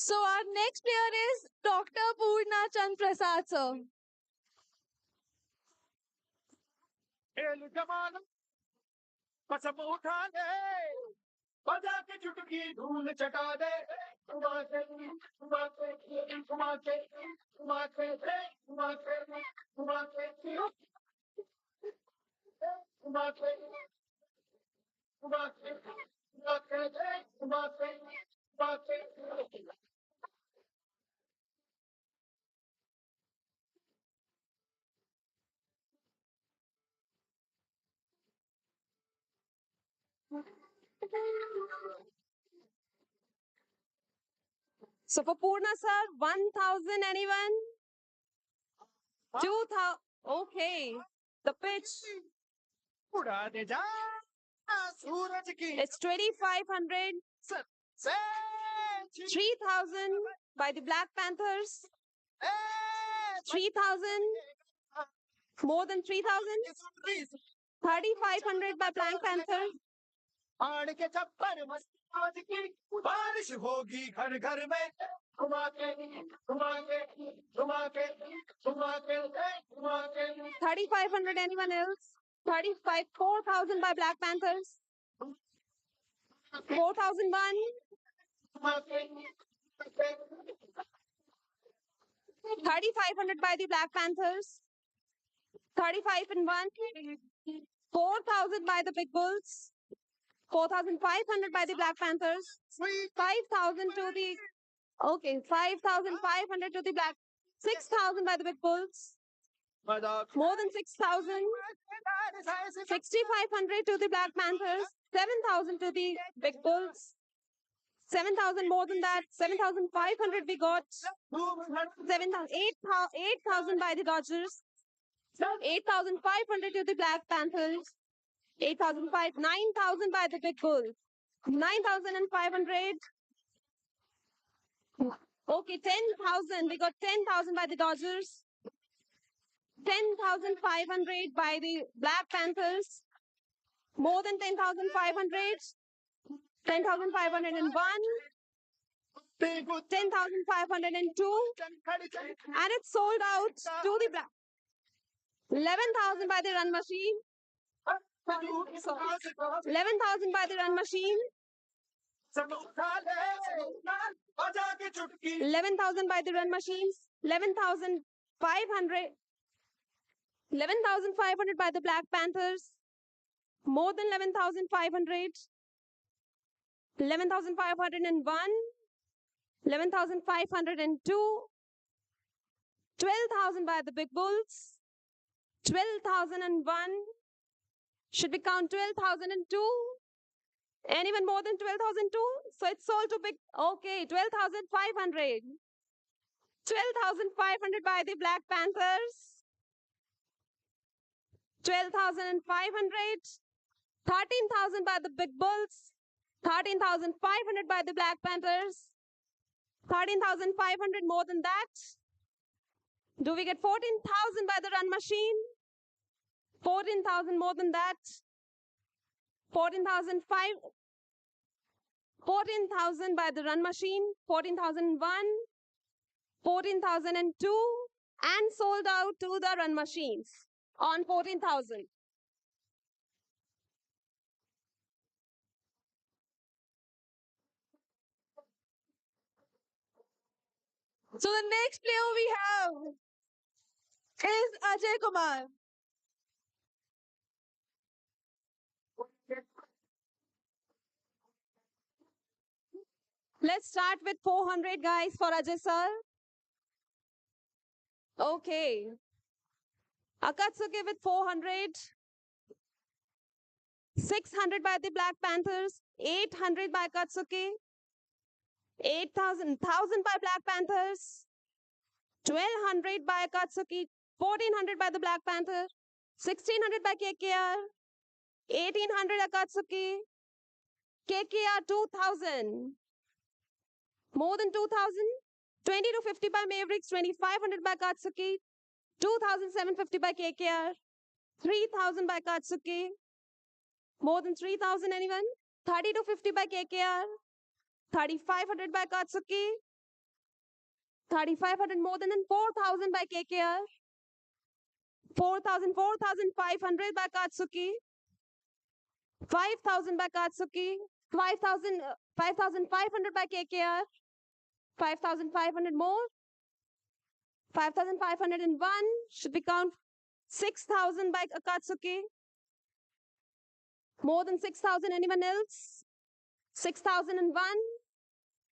So our next player is Dr. Purna Chand Prasad, sir. खेल जमाना कसम उठा दे बजा के चुटकी धूल चटा दे घुमा के घुमा के घुमा के घुमा के घुमा के घुमा के घुमा के घुमा के घुमा के घुमा के घुमा के So for Purna sir, 1,000 anyone? 2,000. Okay. The pitch. उड़ा दे जा सूरज की It's 2,500. 3,000 by the Black Panthers. 3,000. More than 3,000. 3,500 by Black Panthers. आड़ के छप्पर मस्ती आज की बारिश होगी घर घर में घुमा के घुमा के घुमा के घुमा के घुमा के 3,500. Anyone else? 4,000 by Black Panthers. 4,001. घुमा के 3,500 by the Black Panthers. 3,501. 4,000 by the Big Bulls. 4,500 by the Black Panthers. 5,000 to the, okay, 5,500 to the black, 6,000 by the big bulls, more than 6,000, 6,500 to the Black Panthers, 7,000 to the big bulls, 7,000 more than that, 7,500 we got, 8,000 by the Dodgers, 8,500 to the Black Panthers, 9,000 by the big bulls, 9,500. Okay, 10,000. We got 10,000 by the Dodgers, 10,500 by the Black Panthers, more than 10,500, 10,501, 10,502, and it's sold out to the Black. 11,000 by the run machine. 11,000 by the run machine. 11,000 by the run machines. 11,500. 11,500 by the Black Panthers. More than 11,500. 11,501. 11,502. 12,000 by the Big Bulls. 12,001. Should we count 12,002? Anyone more than 12,002? So it's sold to big. Okay, 12,500. 12,500 by the Black Panthers. 12,500. 13,000 by the Big Bulls. 13,500 by the Black Panthers. 13,500 more than that. Do we get 14,000 by the Run Machine? 14,000 more than that. 14,000 by the Run Machine. 14,001. 14,002. And sold out to the Run Machines on 14,000. So the next player we have is Ajay Kumar. Let's start with 400 guys for Ajay sir. Okay. Akatsuki with 400. 600 by the Black Panthers. 800 by Akatsuki. 8,000 by Black Panthers. 1,200 by Akatsuki. 1,400 by the Black Panther. 1,600 by KKR. 1,800 Akatsuki. KKR 2,000. More than 2,000. 20 to 50 by Mavericks. 2,500 by Akatsuki. 2,750 by KKR. 3,000 by Akatsuki. More than 3,000 anyone? 30 to 50 by KKR. 3,500 by Akatsuki. 3,500 more than 4,000 by KKR. 4,500 by Akatsuki. 5,000 by Akatsuki. 5,500 by KKR. 5,500 more. 5,501. Should we count 6,000 by Akatsuki? More than 6,000 anyone else? 6,001.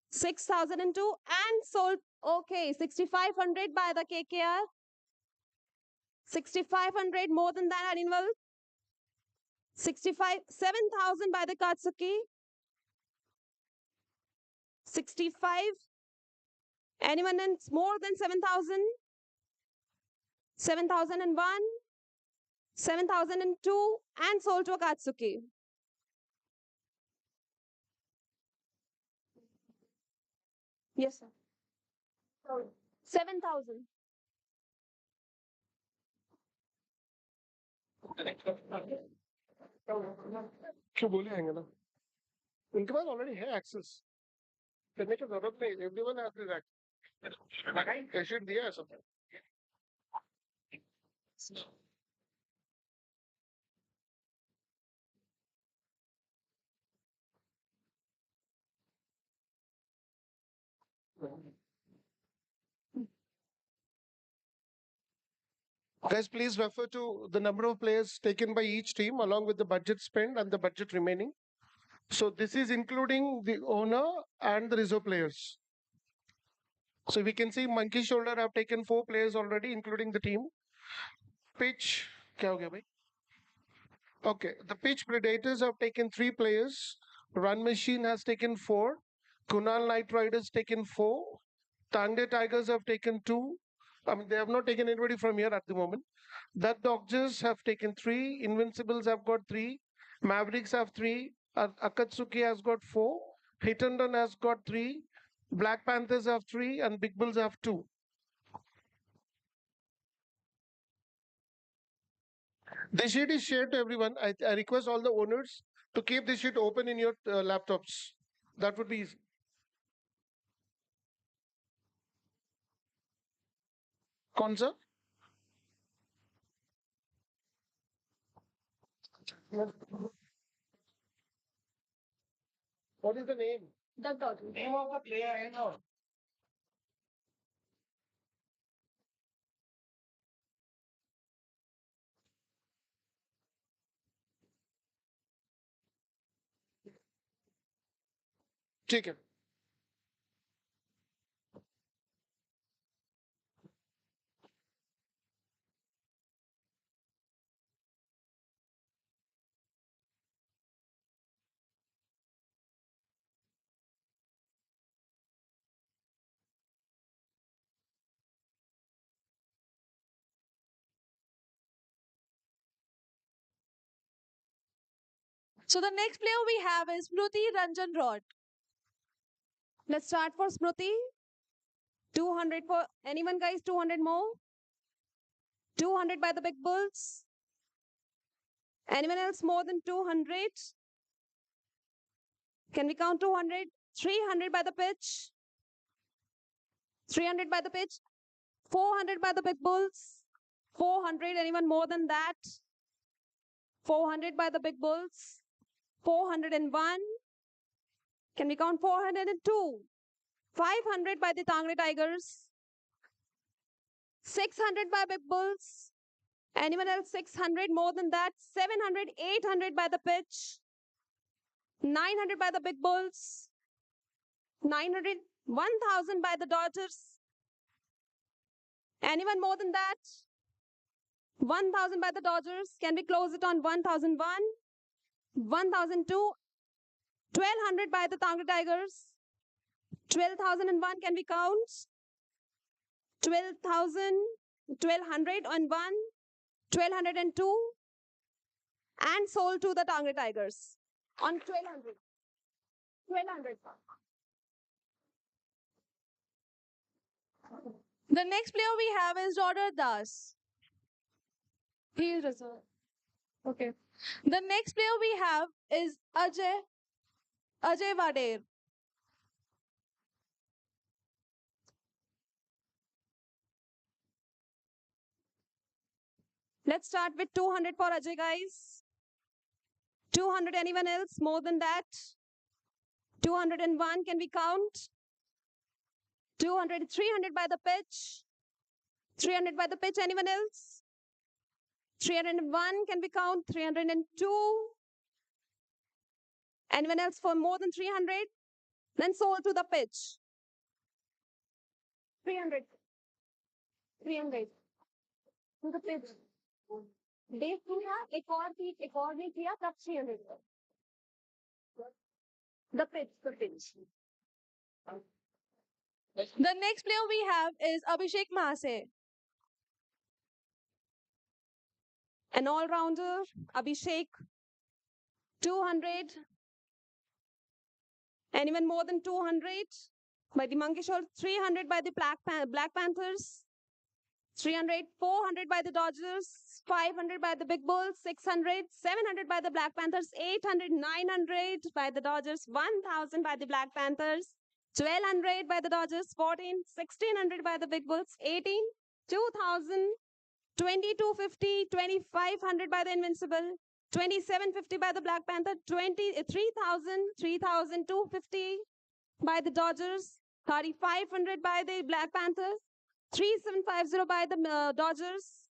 6,002 and sold. Okay, 6,500 by the KKR. 6,500 more than that animal. 7,000 by the Katsuki. 65. Anyone else more than 7,000? 7,001. 7,002 and sold to Akatsuki. Yes, sir. 7,000. क्यों बोले आएंगे ना उनके पास already है access करने की जरूरत नहीं everyone has this access cashier दिया है सब Guys, please refer to the number of players taken by each team along with the budget spent and the budget remaining. So this is including the owner and the reserve players. So we can see Monkey Shoulder have taken 4 players already, including the team. Pitch, क्या हो गया भाई? Okay, the pitch Predators have taken 3 players. Run Machine has taken 4. Kunal Knight Riders taken 4. Tangde Tigers have taken 2. I mean, they have not taken anybody from here at the moment. That Dodgers have taken 3. Invincibles have got 3. Mavericks have 3. Akatsuki has got 4. Hittenden has got 3. Black Panthers have 3. And Big Bulls have 2. This sheet is shared to everyone. I request all the owners to keep this sheet open in your laptops. That would be easy. कौन सा? What is the name? Name of the player है ना. ठीक है. So the next player we have is Smruti Ranjan Rod. Let's start for Smruti. 200 for anyone, guys? 200 more? 200 by the Big Bulls. Anyone else more than 200? Can we count 200? 300 by the pitch. 300 by the pitch. 400 by the Big Bulls. 400. Anyone more than that? 400 by the Big Bulls. 401. Can we count 402? 500 by the Tangre Tigers. 600 by Big Bulls. Anyone else 600 more than that? 700, 800 by the pitch. 900 by the Big Bulls. 900, 1000 by the Dodgers. Anyone more than that? 1000 by the Dodgers. Can we close it on 1001? 1002. 1200 by the Tangre Tigers. 12,001. Can we count? 12,000. 1200 on 1. 1202. And sold to the Tangre Tigers on 1200. 1200. The next player we have is Rodar Das. He is reserved. Okay. The next player we have is Ajay Vader. Let's start with 200 for Ajay, guys. 200, anyone else more than that? 201, can we count? 200, 300 by the pitch. 300 by the pitch, anyone else? 301, can we count? 302. Anyone else for more than 300? Then sold to the pitch. 300. 300. To the pitch. Dev किया एक और भी किया तब 300. The pitch. The next player we have is Abhishek Mahase. An all-rounder, Abhishek. 200. Anyone more than 200? By the Monkey Shoal. 300 by the Black Panthers. 300, 400 by the Dodgers, 500 by the Big Bulls, 600, 700 by the Black Panthers, 800, 900 by the Dodgers, 1000 by the Black Panthers, 1200 by the Dodgers, 14, 1600 by the Big Bulls, 18, 2000, 2250, 2500 by the Invincible, 2750 by the Black Panther, 3000, 3250 by the Dodgers, 3500 by the Black Panthers, 3750 by the Dodgers,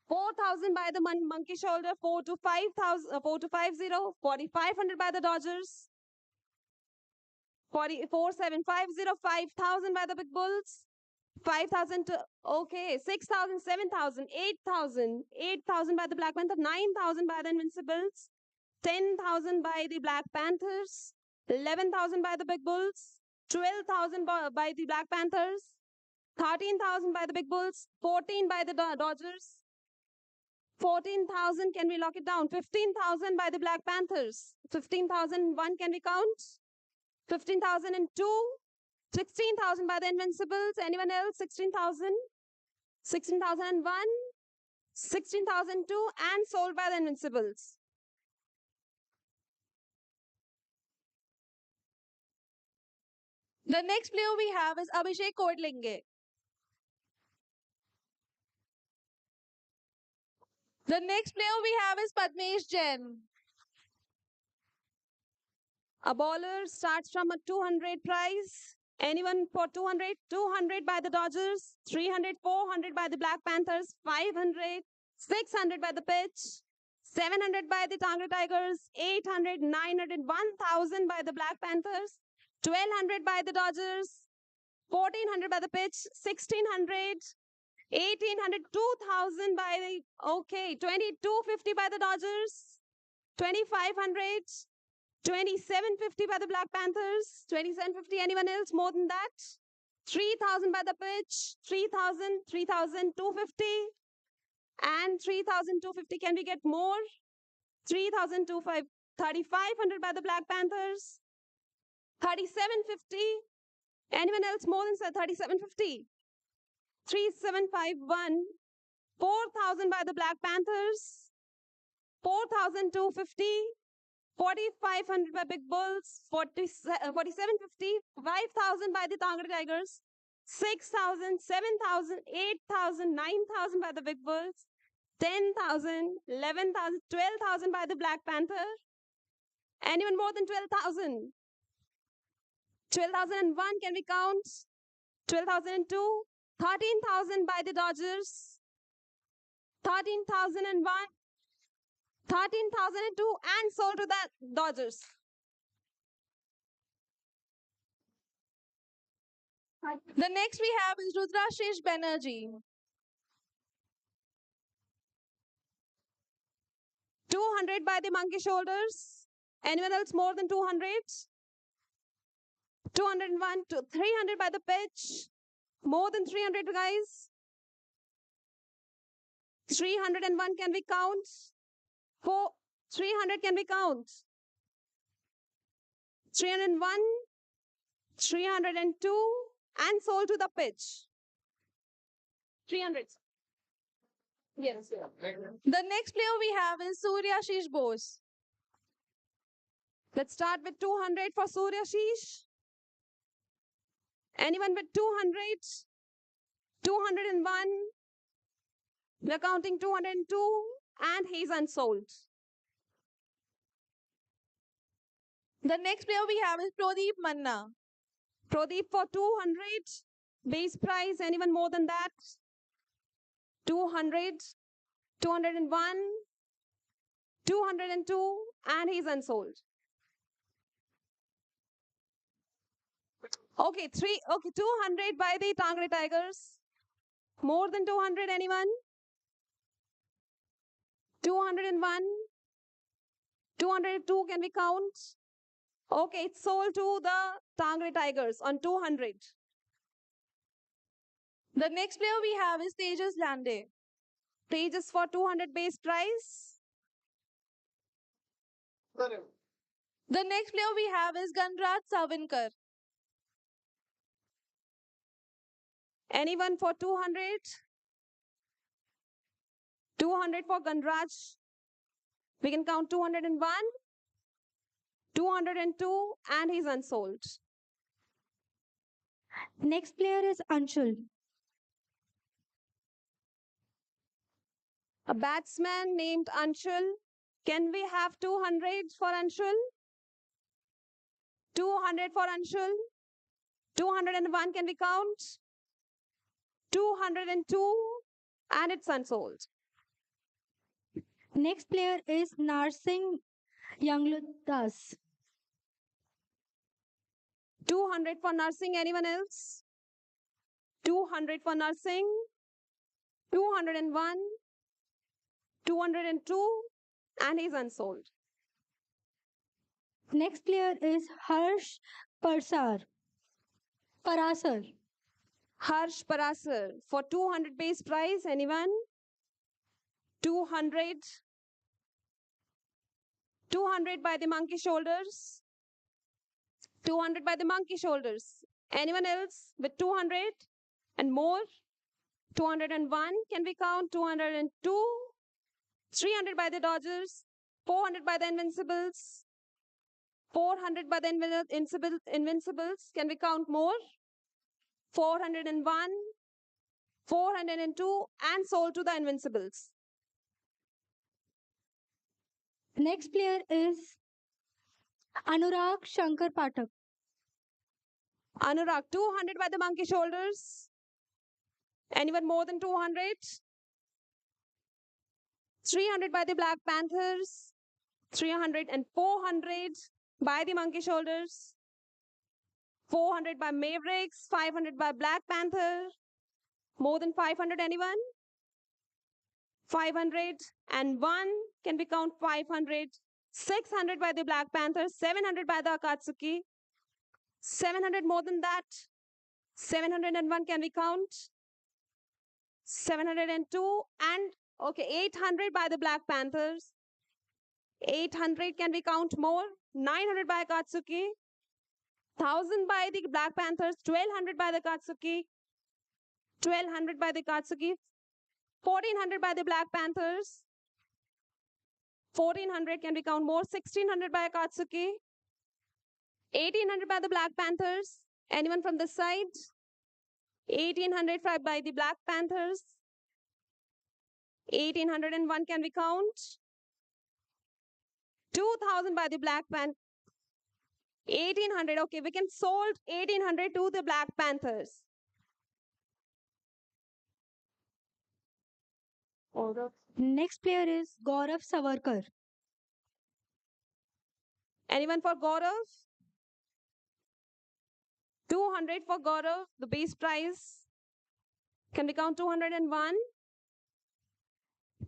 4,000 by the monkey shoulder, 4 to 5,000, 4 to 50, 4,500 by the Dodgers, 4,750, 5,000 by the big bulls, 5,000 to, okay, 6,000, 7,000, 8,000, 8,000 by the Black Panther, 9,000 by the Invincibles, 10,000 by the Black Panthers, 11,000 by the big bulls, 12,000 by the Black Panthers, 13,000 by the big bulls, 14 by the Dodgers, 14,000, can we lock it down? 15,000 by the Black Panthers, 15,001, can we count? 15,002, 16,000 by the Invincibles, anyone else? 16,000, 16,001, 16,002, and sold by the Invincibles. The next player we have is Abhishek Kodlinge. The next player we have is Padmesh Jain. A bowler starts from a 200 price. Anyone for 200? 200 by the Dodgers, 300, 400 by the Black Panthers, 500, 600 by the pitch, 700 by the Tangra Tigers, 800, 900, 1,000 by the Black Panthers, 1,200 by the Dodgers, 1,400 by the pitch, 1,600, 1,800, 2,000 by the, okay, 2,250 by the Dodgers, 2,500, 2,750 by the Black Panthers, 2,750, anyone else more than that? 3,000 by the pitch, 3,000, 3,250, and 3,250, can we get more? 3,500 by the Black Panthers, 3,750, anyone else more than 3,750? 3,751, 4,000 by the Black Panthers, 4,250, 4,500 by Big Bulls, 4,750, 5,000 by the Tangra Tigers, 6,000, 7,000, 8,000, 9,000 by the Big Bulls, 10,000, 11,000, 12,000 by the Black Panther. Anyone more than 12,000? 12,001, can we count? 12,002, 13,000 by the Dodgers, 13,001, 13,002, and sold to the Dodgers. The next we have is Rudrashish Banerjee. 200 by the monkey shoulders. Anyone else more than 200? 201 to 300 by the pitch. More than 300, guys. 301, can we count? 300, can we count? 301, 302, and sold to the pitch. 300. Yes. The next player we have is Suryashish Bose. Let's start with 200 for Suryashish. Anyone with 200? 201. We're counting 202, and he's unsold. The next player we have is Pradeep Manna. Pradeep for 200. Base price, anyone more than that? 200, 201, 202, and he's unsold. Okay, 200 by the Tangra Tigers. More than 200, anyone? 201, 202, can we count? Okay, it's sold to the Tangra Tigers on 200. The next player we have is Tejas Lande. Tejas for 200 base price. The next player we have is Ganraj Savinkar. Anyone for 200? 200 for Ganraj. We can count 201, 202, and he's unsold. Next player is Anshul. A batsman named Anshul. Can we have 200 for Anshul? 200 for Anshul. 201, can we count? 202, and it's unsold. Next player is Narsing Youngludas. 200 for nursing. Anyone else? 200 for nursing. 201. 202. And he's unsold. Next player is Harsh Parasar. Harsh Parasar for 200 base price. Anyone? 200. 200 by the monkey shoulders. 200 by the monkey shoulders. Anyone else with 200 and more? 201. Can we count? 202. 300 by the Dodgers. 400 by the Invincibles. 400 by the Invincibles. Can we count more? 401. 402 and sold to the Invincibles. Next player is Anurag Shankar Pathak. Anurag, 200 by the monkey shoulders. Anyone more than 200? 300 by the Black Panthers. 300 and 400 by the monkey shoulders. 400 by Mavericks. 500 by Black Panther. More than 500, anyone? 501. Can we count 500? 600 by the Black Panthers. 700 by the Akatsuki. 700 more than that. 701 can we count? 702 and okay, 800 by the Black Panthers. 800 can we count more? 900 by Akatsuki. 1000 by the Black Panthers. 1200 by the Akatsuki. 1200 by the Akatsuki. 1400 by the Black Panthers. 1400 can we count more? 1600 by Akatsuki. 1800 by the Black Panthers. Anyone from this side? 1800 by the Black Panthers. 1801 can we count? 2000 by the Black Panthers. 1800, okay, we can sold 1800 to the Black Panthers. Next player is Gaurav Savarkar. Anyone for Gaurav? 200 for Gaurav, the base price. Can we count 201?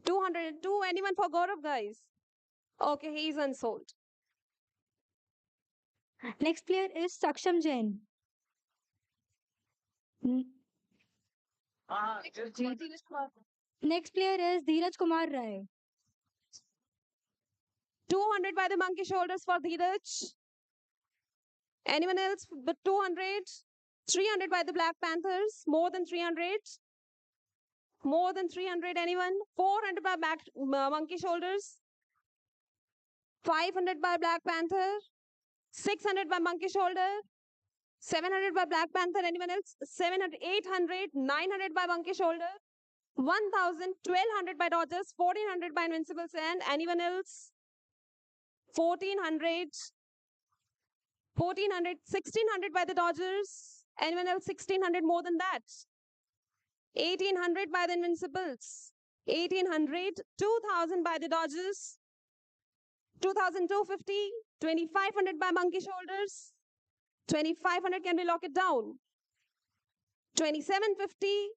202, anyone for Gaurav, guys? Okay, he's unsold. Next player is Saksham Jain. Next player is Dheeraj Kumar Rai. 200 by the monkey shoulders for Dheeraj. Anyone else with 200? 300 by the Black Panthers. More than 300? More than 300, anyone? 400 by monkey shoulders. 500 by Black Panther. 600 by monkey shoulder. 700 by Black Panther. Anyone else? 700, 800, 900 by monkey shoulder. 1000, 1200 by Dodgers. 1400 by Invincibles. And anyone else? 1400. 1400, 1600 by the Dodgers. Anyone else? 1600 more than that. 1800 by the Invincibles. 1800, 2000 by the Dodgers. 2250, 2500 by monkey shoulders. 2500, can we lock it down? 2750,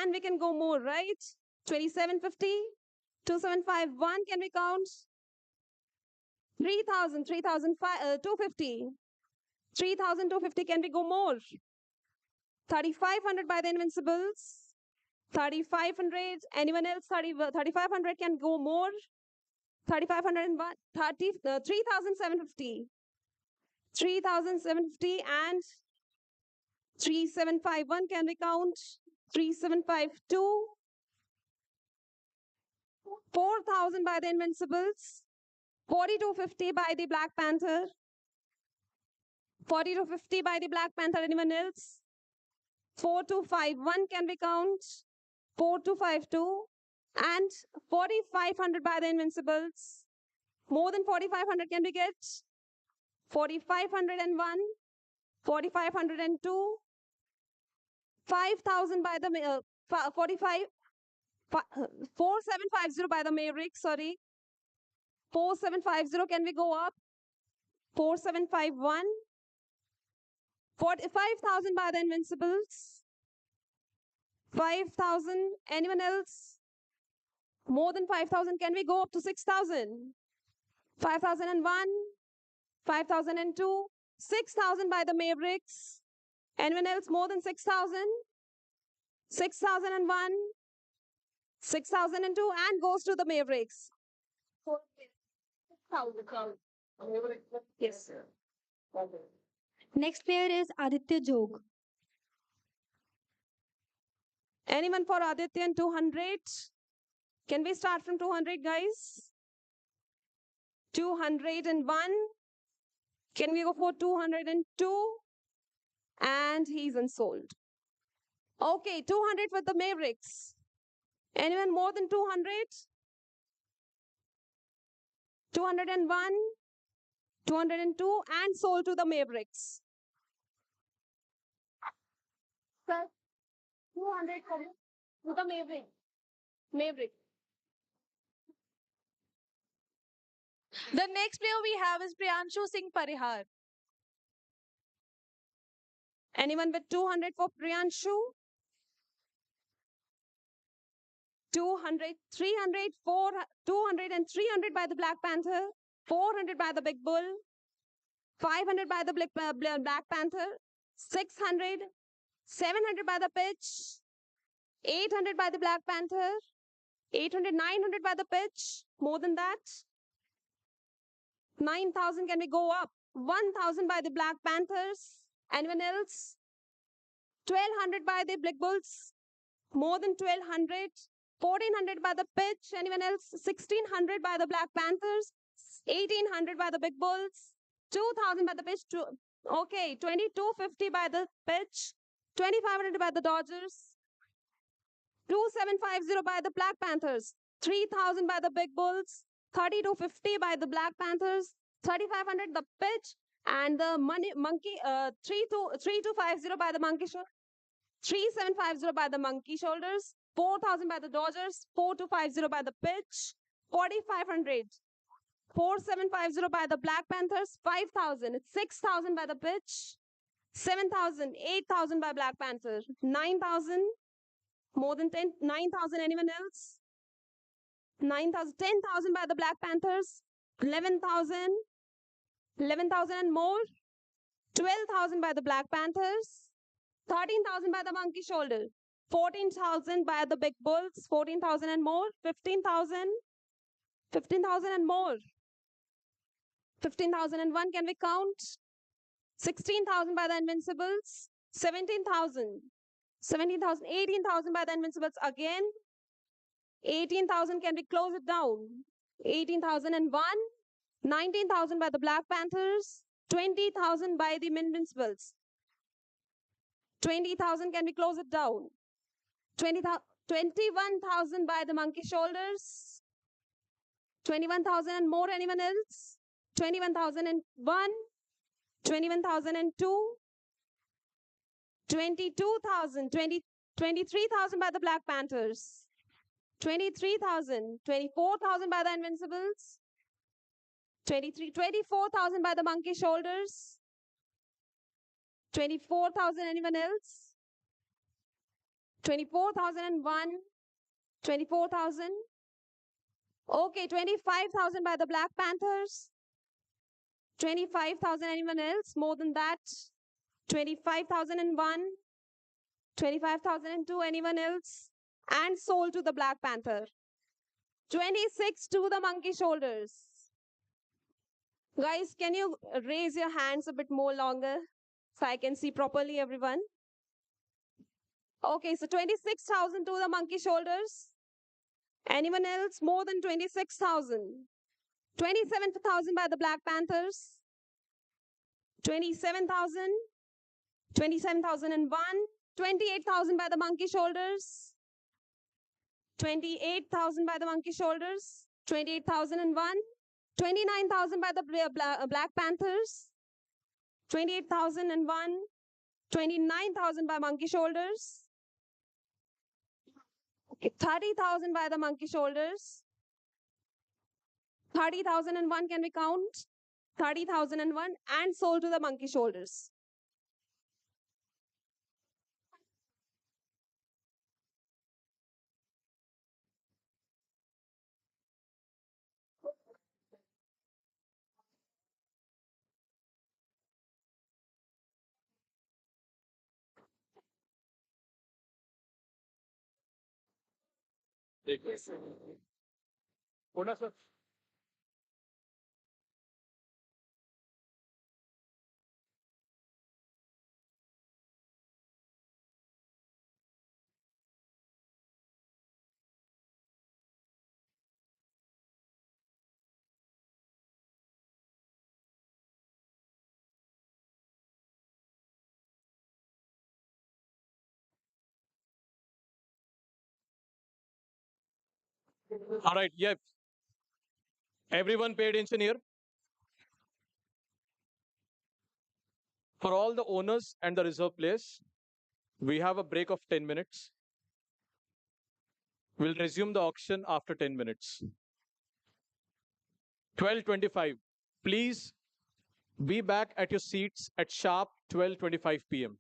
and we can go more, right? 2750, 2751, can we count? 3000, 250. 3250, can we go more? 3500 by the Invincibles. 3500, anyone else? 3500 can go more? 3501, 3750. 3750 and 3751, can we count? 3752. 4000 by the Invincibles. 4250 by the Black Panther. 4250 by the Black Panther. Anyone else? 4251, can we count? 4252 and 4500 by the Invincibles. More than 4500, can we get? 4501, 4502, 5000 by the 45, 4750 by the Mavericks, sorry. 4750, can we go up? 4751. 45,000 by the Invincibles. 5,000. Anyone else? More than 5,000. Can we go up to 6,000? 5,001. 5,002. 6,000 by the Mavericks. Anyone else more than 6,000? 6,001. 6,002 and goes to the Mavericks. Yes, sir. Next player is Aditya Jog. Anyone for Aditya and 200? Can we start from 200, guys? 201. Can we go for 202? And he's unsold. Okay, 200 with the Mavericks. Anyone more than 200? 201, 202, and sold to the Mavericks. Sir, 200 to the Maverick. Maverick. The next player we have is Priyanshu Singh Parihar. Anyone with 200 for Priyanshu? 200, 300, 200 and 300 by the Black Panther. 400 by the Big Bull. 500 by the Black Panther. 600. 700 by the pitch. 800 by the Black Panther. 800, 900 by the pitch. More than that. 9,000, can we go up? 1,000 by the Black Panthers. Anyone else? 1,200 by the Black Bulls. More than 1,200. 1,400 by the pitch. Anyone else? 1,600 by the Black Panthers. 1,800 by the Big Bulls. 2,000 by the pitch. Okay, 2,250 by the pitch. 2,500 by the Dodgers. 2,750 by the Black Panthers. 3,000 by the Big Bulls. 3,250 by the Black Panthers. 3,500 the pitch. And the monkey, 3,250 by the Monkey Shoulders. 3,750 by the Monkey Shoulders. 4,000 by the Dodgers. 4,250 by the pitch. 4,500. 4,750 by the Black Panthers. 5,000. 6,000 by the pitch. 7,000. 8,000 by Black Panthers. 9,000. More than 10. 9,000. Anyone else? 9,000. 10,000 by the Black Panthers. 11,000. 11,000 and more. 12,000 by the Black Panthers. 13,000 by the Monkey Shoulder. 14,000 by the Big Bulls. 14,000 and more. 15,000. 15,000 and more. 15,001, can we count? 16,000 by the Invincibles. 17,000. 17,000. 18,000 by the Invincibles again. 18,000, can we close it down? 18,001. 19,000 by the Black Panthers. 20,000 by the Invincibles. 20,000, can we close it down? 21,000 by the Monkey Shoulders. 21,000 and more. Anyone else? 21,001. 21,002. 22,000. 23,000 by the Black Panthers. 23,000. 24,000 by the Invincibles. 24,000 by the Monkey Shoulders. 24,000. Anyone else? 24,001. 24,000. Okay, 25,000 by the Black Panthers. 25,000. Anyone else? More than that? 25,001. 25,002. Anyone else? And sold to the Black Panther. 26 to the Monkey Shoulders. Guys, can you raise your hands a bit more longer so I can see properly everyone? Okay, so 26,000 to the Monkey Shoulders. Anyone else? More than 26,000. 27,000 by the Black Panthers. 27,000. 27,001. 28,000 by the Monkey Shoulders. 28,000 by the Monkey Shoulders. 28,001. 29,000 by the Black Panthers. 28,001. 29,000 by Monkey Shoulders. 30,000 by the monkey shoulders. 30,001 can we count? 30,001 and sold to the monkey shoulders. Pune, sir. All right, yep. Everyone pay attention here. For all the owners and the reserve players, we have a break of 10 minutes. We'll resume the auction after 10 minutes. 12:25. Please be back at your seats at sharp 12:25 p.m.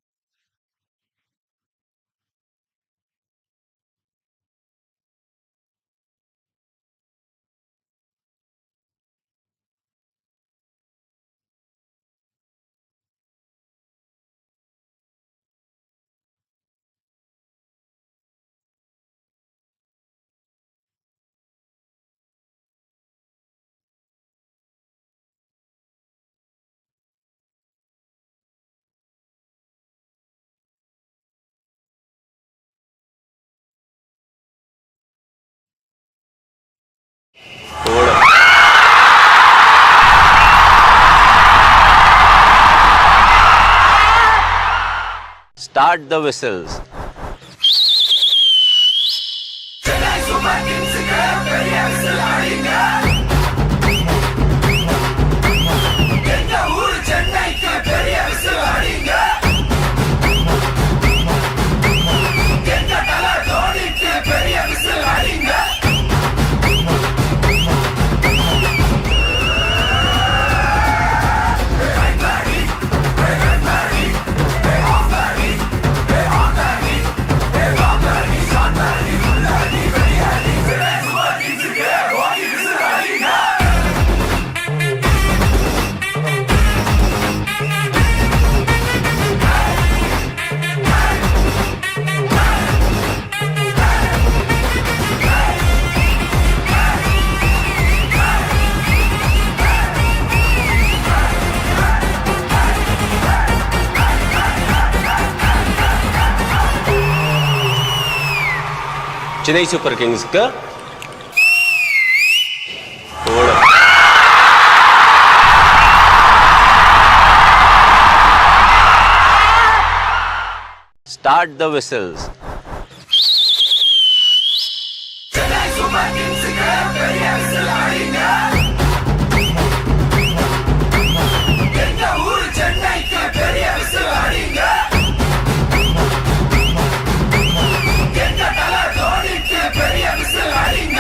Hold up. Start the whistles. Chennai Super Kings பெரிய whistle அடிங்க எங்க ஊர் சென்னைக்கு பெரிய whistle அடிங்க எங்க தல தோனிக்கு பெரிய விசில் அடிங்க Chennai Super Kings का hold up. Start the whistles. Chennai Super Kings பெரிய விசில் அடிங்க எங்க ஊர் சென்னைக்கு பெரிய விசில் அடிங்க எங்க தல தோனிக்கு பெரிய விசில் அடிங்க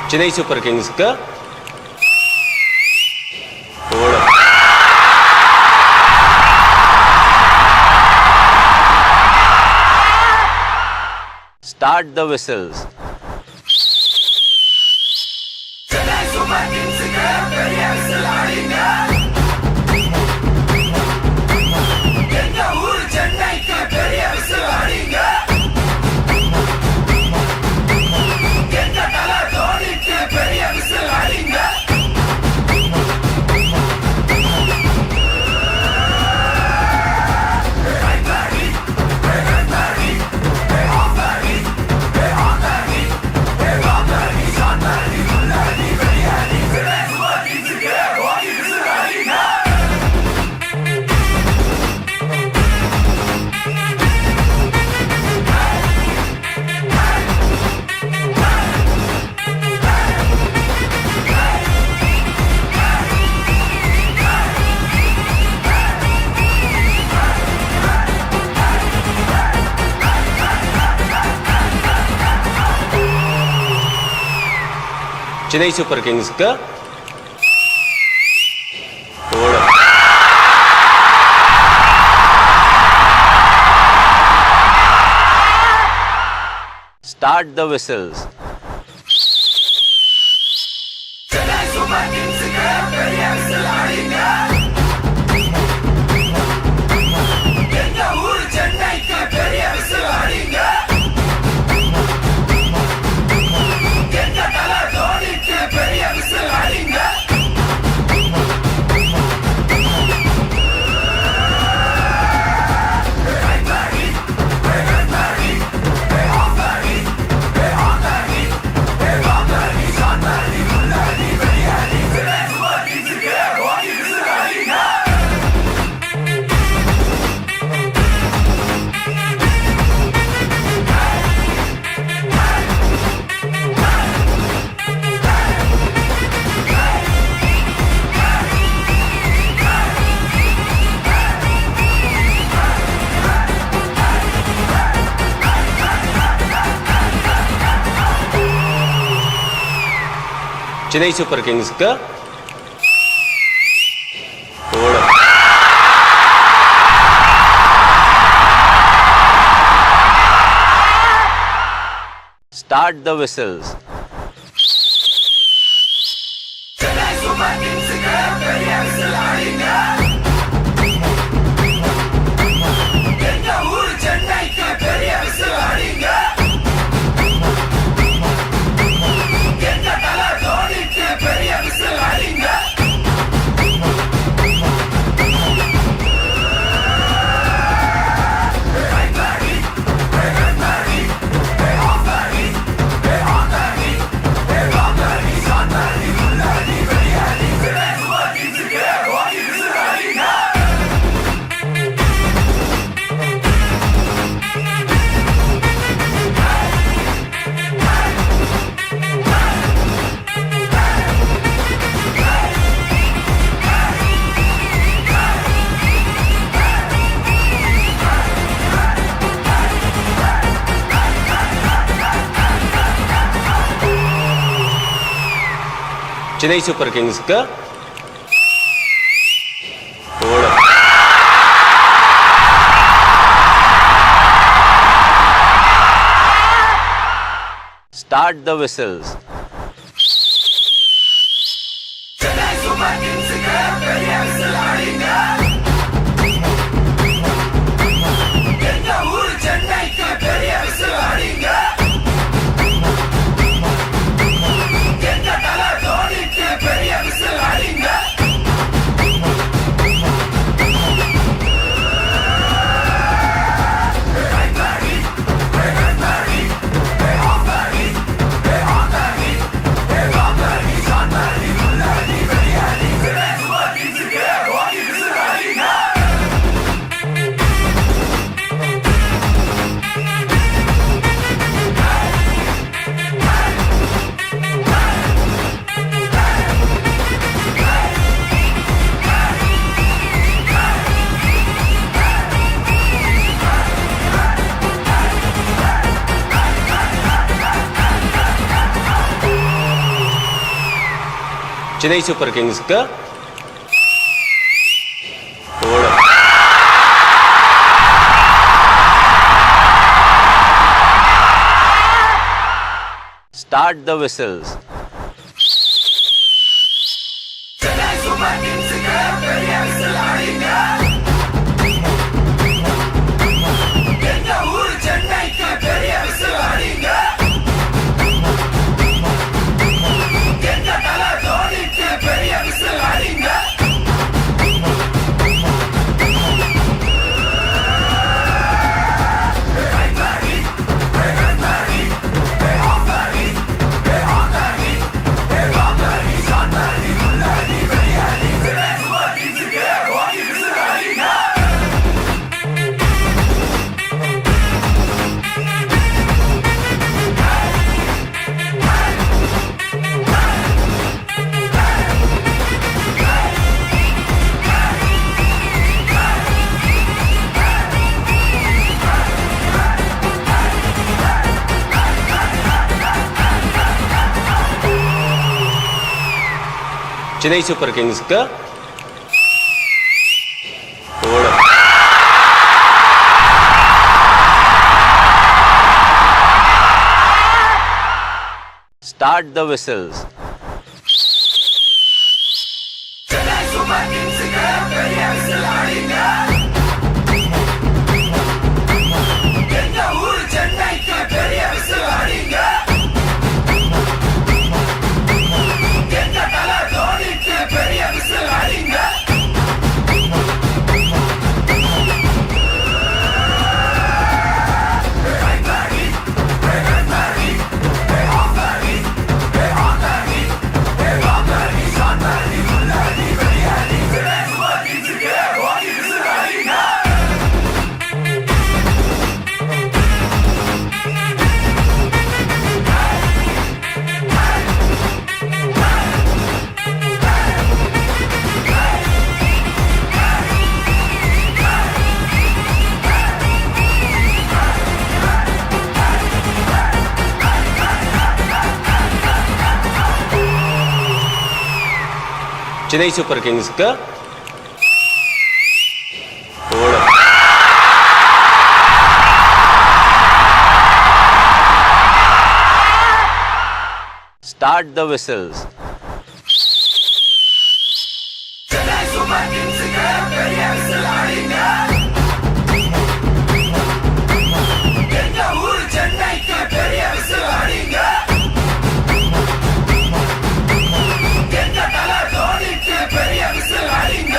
Chennai Super Kings का hold up. Start the whistles. Chennai Super Kings பெரிய விசில் அடிங்க எங்க ஊர் சென்னைக்கு பெரிய விசில் அடிங்க எங்க தல தோனி Chennai Super Kings का थोड़ा Start the whistles. Chennai Super Kings के பெரியரசு ஆடிங்க எங்க ஊர் சென்னைக்கு பெரியரசு ஆடிங்க எங்க தல தோனிக்கு பெரியரசு ஆடிங்க Chennai Super Kings का थोड़ा Start the whistles. Chennai Super Kings के பெரியரசு ஆடிங்க எங்க ஊர் சென்னைக்கு பெரியரசு ஆடிங்க எங்க தல தோனிக்கு பெரியரசு ஆடிங்க Chennai Super Kings का थोड़ा Start the whistles. Chennai Super Kings के பெரியரசு ஆடிங்க எங்க ஊர் சென்னைக்கு பெரியரசு ஆடிங்க எங்க தல தோனிக்கு பெரியரசு ஆடிங்க Chennai Super Kings का थोड़ा Start the whistles. Chennai Super Kings के பெரியரசு ஆடிங்க எங்க ஊர் சென்னைக்கு பெரியரசு ஆடிங்க எங்க தல தோனிக்கு பெரியரசு ஆடிங்க Chennai Super Kings का थोड़ा Start the whistles. Chennai Super Kings का பெரிய விசில் அடிங்க. எங்க ஊர் சென்னைக்கு பெரிய விசில் அடிங்க. எங்க தல தோனிக்கு பெரிய விசில் அடிங்க. Chennai Super Kings का थोड़ा Start the whistles. Chennai Super Kings का பெரிய விசில் அடிங்க. எங்க ஊர் சென்னைக்கு பெரிய விசில் அடிங்க. எங்க தல தோனிக்கு பெரிய விசில் அடிங்க.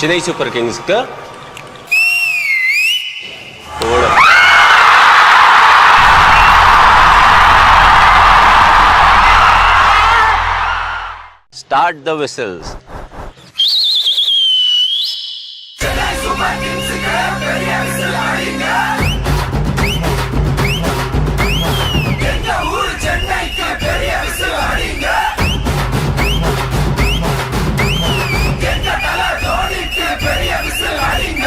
Chennai Super Kings का थोड़ा Start the whistles. Chennai Super Kings का பெரிய விசில் அடிங்க. எங்க ஊர் சென்னைக்கு பெரிய விசில் அடிங்க. எங்க தல தோனிக்கு பெரிய விசில் அடிங்க.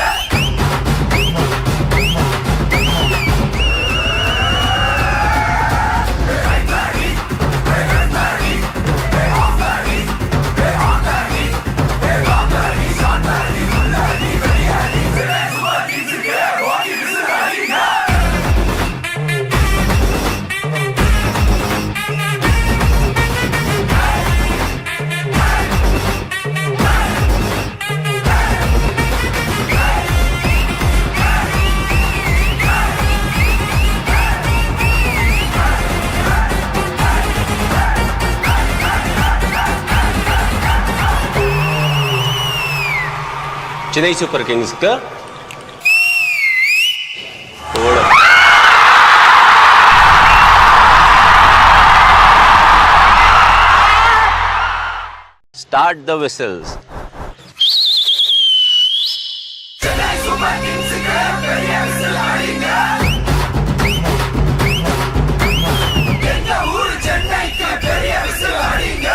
Chennai Super Kings का थोड़ा Start the whistles. Chennai Super Kings का பெரிய விசில் அடிங்க. எங்க ஊர் சென்னைக்கு பெரிய விசில் அடிங்க.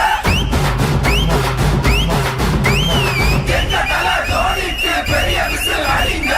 எங்க தல தோனிக்கு பெரிய விசில் அடிங்க.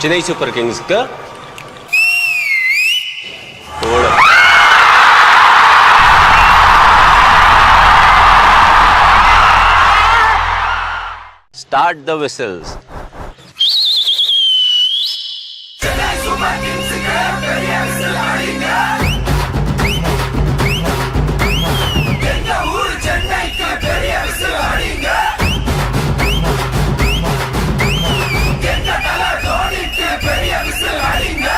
Chennai Super Kings का थोड़ा Start the whistles. Chennai Super Kings का career खिलाड़ीங்க எங்க ஊர் சென்னைக்கு பெரிய விசிலாடிங்க எங்க தல தோனிக்கு பெரிய விசிலாடிங்க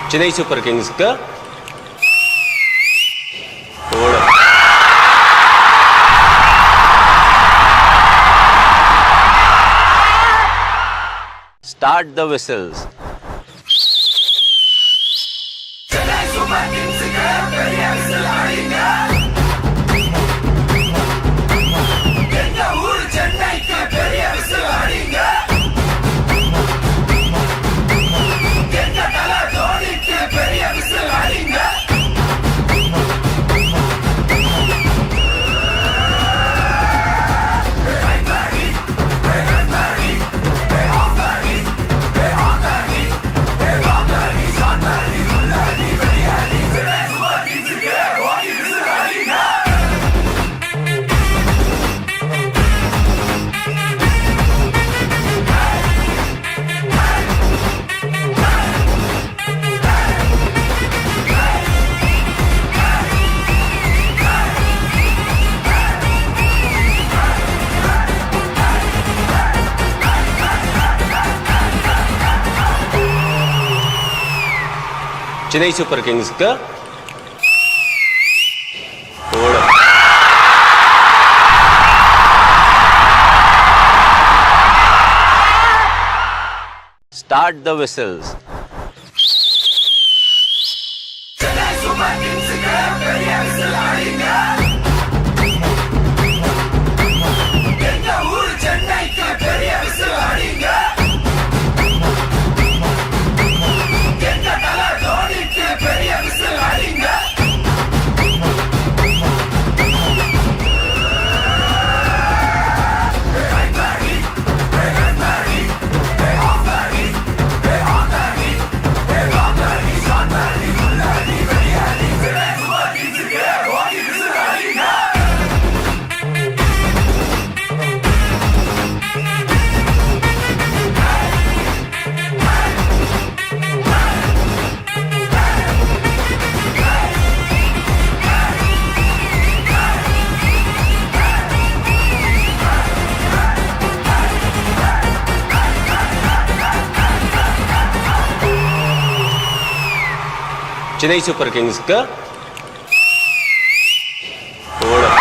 Chennai Super Kings का थोड़ा Start the whistles. Chennai Super Kings का career खिलाड़ीங்க எங்க ஊர் சென்னைக்கு பெரிய விசிலாடிங்க எங்க தல தோனிக்கு பெரிய விசிலாடிங்க Chennai Super Kings का थोड़ा Start the whistles. Chennai Super Kings का career खिलाड़ीங்க எங்க ஊர் சென்னைக்கு பெரிய விசிலாடிங்க எங்க தல தோனிக்கு பெரிய விசிலாடிங்க Chennai Super Kings का थोड़ा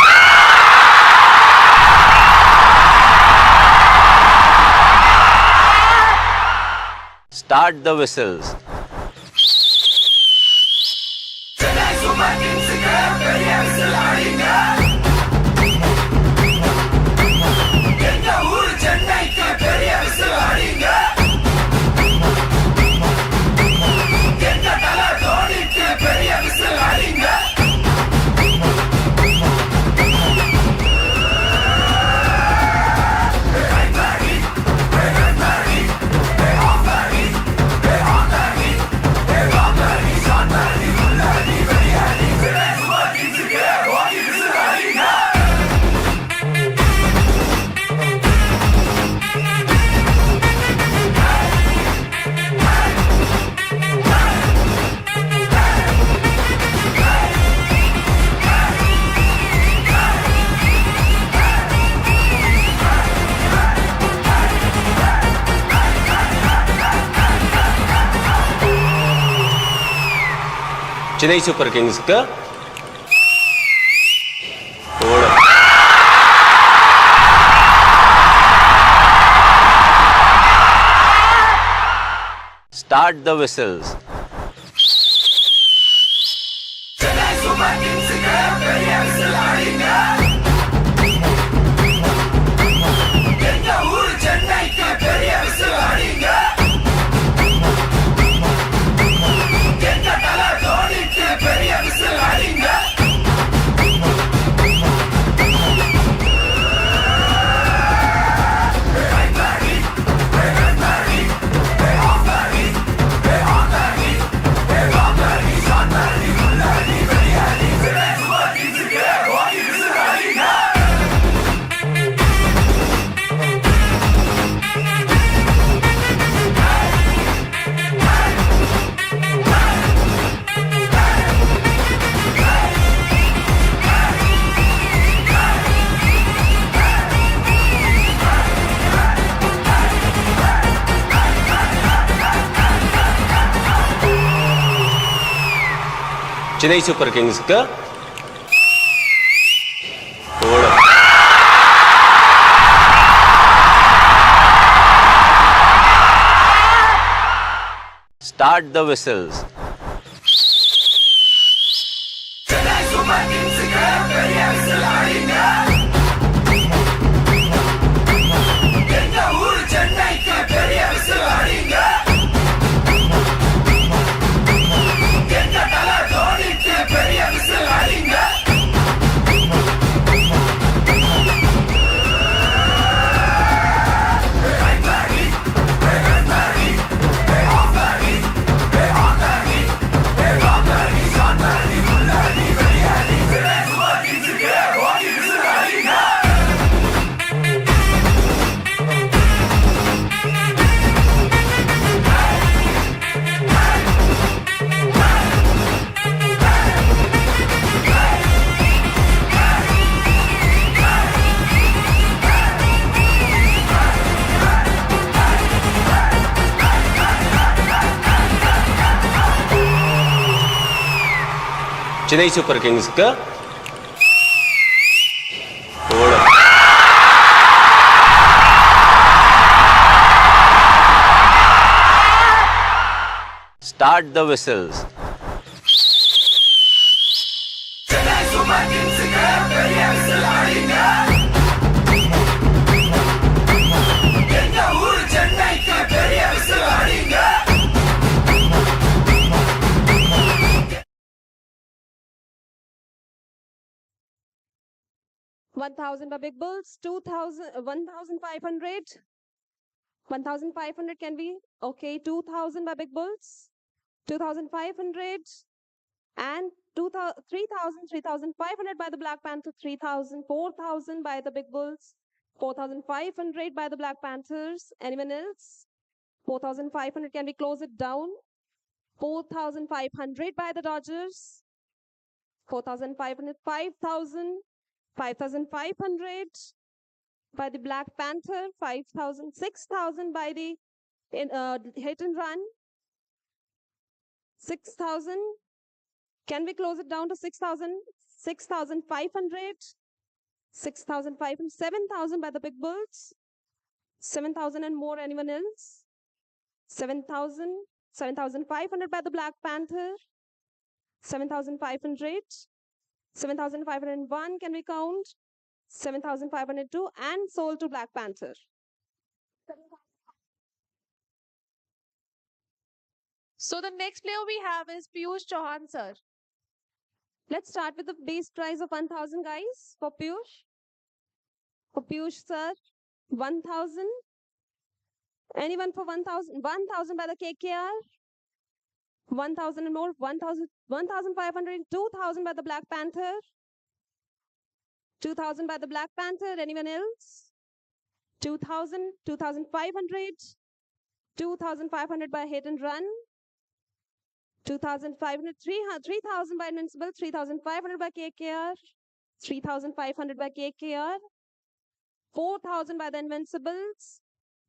Start the whistles. Chennai Super Kings का career खिलाड़ीங்க எங்க ஊர் சென்னைக்கு பெரிய விசிலாடிங்க எங்க தல தோனிக்கு பெரிய விசிலாடிங்க చెన్నై సూపర్ కింగ్స్ కు ఓడం. Start the whistles. Chennai Super Kings பெரிய விசில் அடிங்க. எங்க ஊர் சென்னைக்கு பெரிய விசில் அடிங்க. எங்க தல தோனிக்கு பெரிய விசில் அடிங்க. చెన్నై సూపర్ కింగ్స్ కు ఓడం. Start the whistles. Chennai Super Kings பெரிய விசில் அடிங்க. எங்க ஊர் சென்னைக்கு பெரிய விசில் அடிங்க. எங்க தல தோனிக்கு பெரிய விசில் அடிங்க. చెన్నై సూపర్ కింగ్స్ కు ఓడం. Start the whistles. Chennai Super Kings பெரிய விசில் அடிங்க. எங்க ஊர் சென்னைக்கு பெரிய விசில் அடிங்க. $1,000 by Big Bulls, 2,000, 1,500. 1,500 can be, okay, 2,000 by Big Bulls, 2,500, and 3,000, 3,500 by the Black Panther, 3,000, 4,000 by the Big Bulls, 4,500 by the Black Panthers. Anyone else? 4,500, can we close it down? 4,500 by the Dodgers, 4,500, 5,000, 5,500 by the Black Panther, 5,000, 6,000 by the hit and run, 6,000. Can we close it down to 6,000? 6,500, 6,500, 7,000 by the Big Bulls, 7,000 and more. Anyone else? 7,000, 7,500 by the Black Panther, 7,500, 7,501, can we count? 7,502, and sold to Black Panther. So the next player we have is Piyush Chauhan, sir. Let's start with the base price of 1,000, guys, for Piyush. For Piyush, sir, 1,000. Anyone for 1,000? 1,000 by the KKR. 1,000 and more. 1,000, 1,500, 2,000 by the Black Panther. 2,000 by the Black Panther. Anyone else? 2,000, 2,500, 2,500 by Hit and Run. 2,500, 3,000 by Invincible, 3,500 by KKR, 3,500 by KKR, 4,000 by the Invincibles,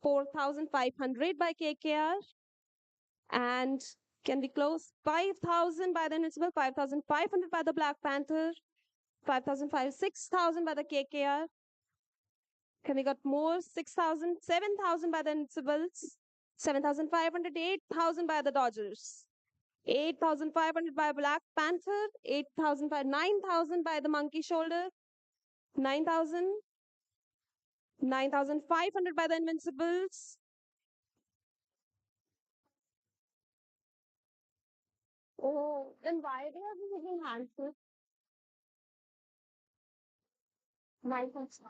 4,500 by KKR, and Can we close? 5,000 by the Invincible, 5,500 by the Black Panther, 5,500, 6,000 by the KKR. Can we got more? 6,000, 7,000 by the Invincibles, 7,500, 8,000 by the Dodgers, 8,500 by Black Panther, 8,000 by 9,000 by the Monkey Shoulder, 9,000, 9,500 by the Invincibles. Oh, then why they are giving answers? 9,000.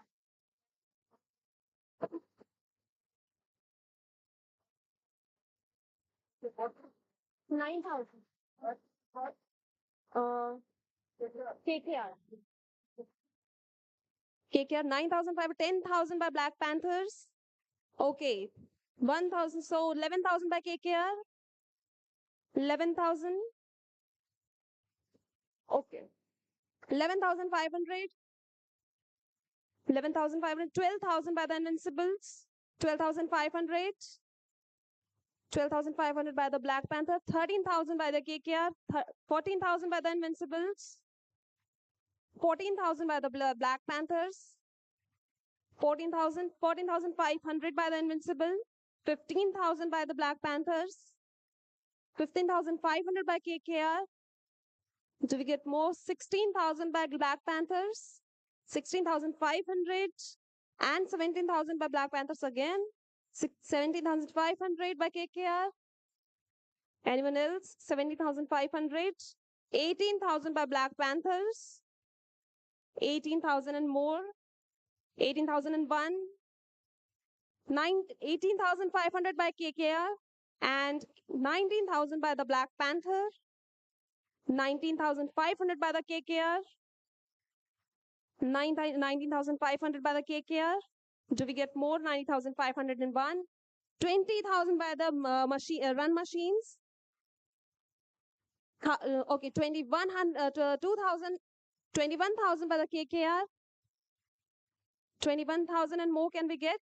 9,000. Uh, KKR. KKR 9,500, 10,000 by Black Panthers. Okay. 1,000. So 11,000 by KKR. 11,000. Okay. 11,500. 11,500. 12,000 by the Invincibles. 12,500. 12,500 by the Black Panther. 13,000 by the KKR. 14,000 by the Invincibles. 14,000 by the Black Panthers. 14,000, 14,500 by the Invincible, 15,000 by the Black Panthers, 15,500 by KKR. Do we get more? 16,000 by Black Panthers, 16,500 and 17,000 by Black Panthers again, 17,500 by KKR. Anyone else? 17,500, 18,000 by Black Panthers, 18,000 and more, 18,001, 18,500 by KKR and 19,000 by the Black Panther, 19,500 by the KKR, 19,500 by the KKR. Do we get more? 90,501, 20,000 by the run machines. Okay, 2,000, 21,000 by the KKR, 21,000 and more can we get?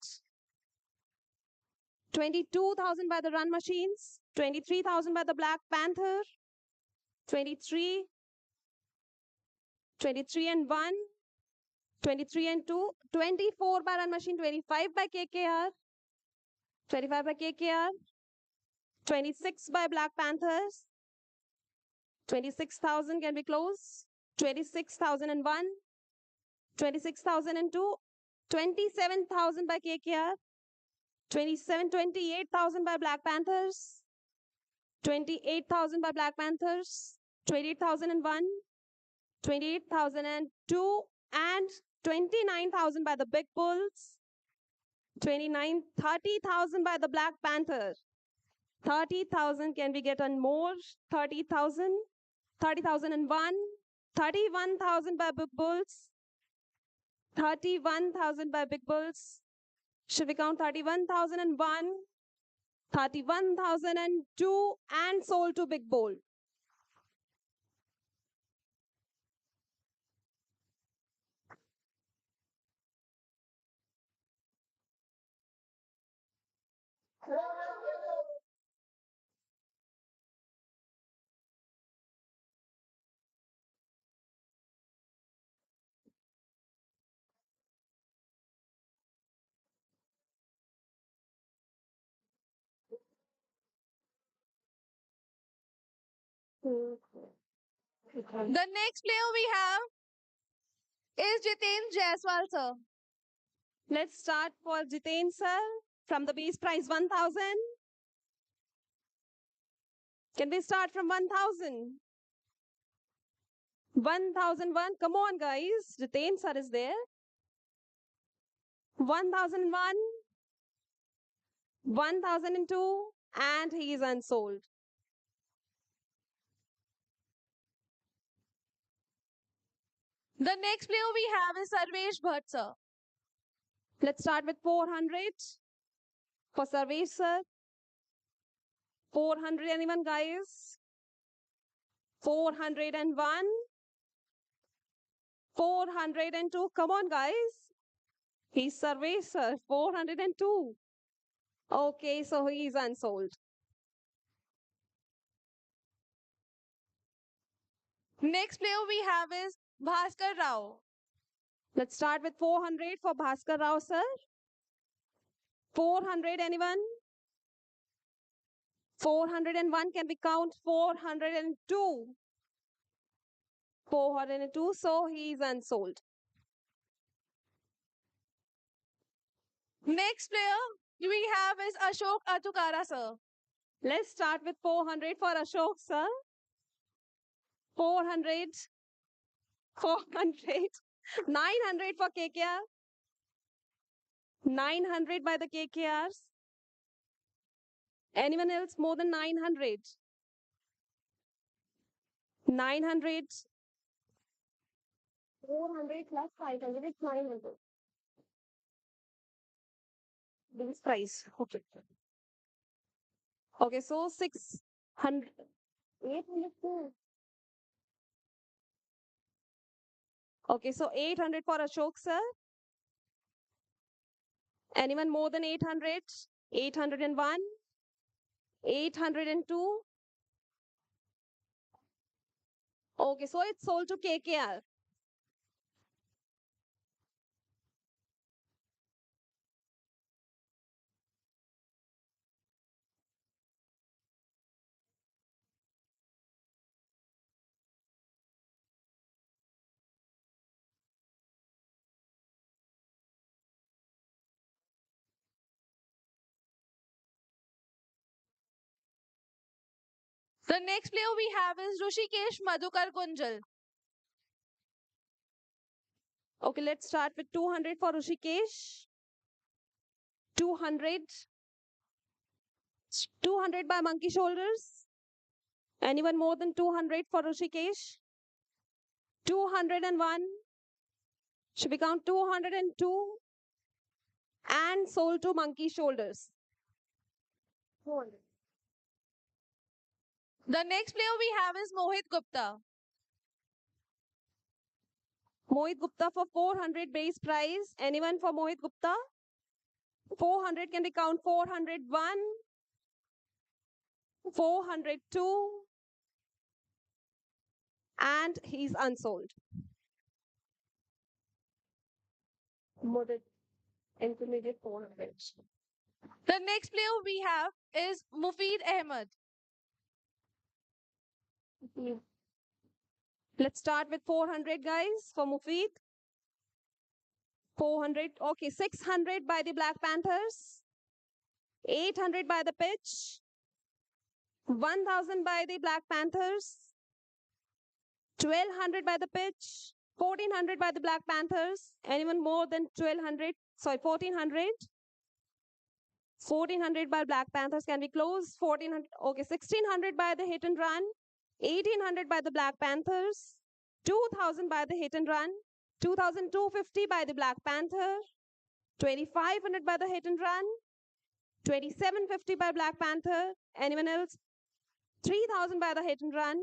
22,000 by the run machines, 23,000 by the Black Panther, 23, 23 and 1, 23 and 2, 24 by run machine, 25 by KKR, 25 by KKR, 26 by Black Panthers, 26,000 can we close? 26,001, 26,002, 27,000 by KKR, 28,000 by Black Panthers, 28,000 by Black Panthers, 28,001, 28,002, and 29,000 by the Big Bulls, 30,000 by the Black Panther, 30,000 can we get on more? 30,000, 30,001, 31,000 by Big Bulls, 31,000 by Big Bulls. Should we count 31,001, 31,002, and sold to Big Bull? The next player we have is Jiten Jaiswal, sir. Let's start for Jiten sir from the base price 1,000. Can we start from 1,000? 1,001. Come on, guys. Jiten sir is there. 1,001, 1,002, and he is unsold. The next player we have is Sarvesh Bhatt, sir. Let's start with 400 for Sarvesh sir. 400, anyone, guys? 401, 402. Come on, guys. He's Sarvesh sir. 402. Okay, so he is unsold. Next player we have is Bhaskar Rao. Let's start with 400 for Bhaskar Rao, sir. 400, anyone? 401, can we count? 402. 402, so he's unsold. Next player we have is Ashok Atukara, sir. Let's start with 400 for Ashok, sir. 400. 400. 900 for KKR. 900 by the KKRs. Anyone else more than 900? 900. 400 plus 500 is 900. This price. Okay. Okay, so 600. 800 too. Okay, so 800 for Ashok, sir. Anyone more than 800? 801. 802. Okay, so it's sold to KKR. The next player we have is Rushikesh Madhukar Kunjal. Okay, let's start with 200 for Rushikesh. 200. 200 by Monkey Shoulders. Anyone more than 200 for Rushikesh? 201. Should we count 202? And sold to Monkey Shoulders. The next player we have is Mohit Gupta. Mohit Gupta for 400 base price. Anyone for Mohit Gupta? 400, can we count? 401, 402, and he's unsold. Moderate intermediate 400. The next player we have is Mufid Ahmed. Let's start with 400, guys, for Mufid. 400, okay, 600 by the Black Panthers. 800 by the pitch. 1,000 by the Black Panthers. 1,200 by the pitch. 1,400 by the Black Panthers. Anyone more than 1,200? Sorry, 1,400. 1,400 by Black Panthers. Can we close? 1,400. Okay, 1,600 by the hit and run. 1,800 by the Black Panthers. 2,000 by the hit and run. 2,250 by the Black Panther. 2,500 by the hit and run. 2,750 by Black Panther. Anyone else? 3,000 by the hit and run.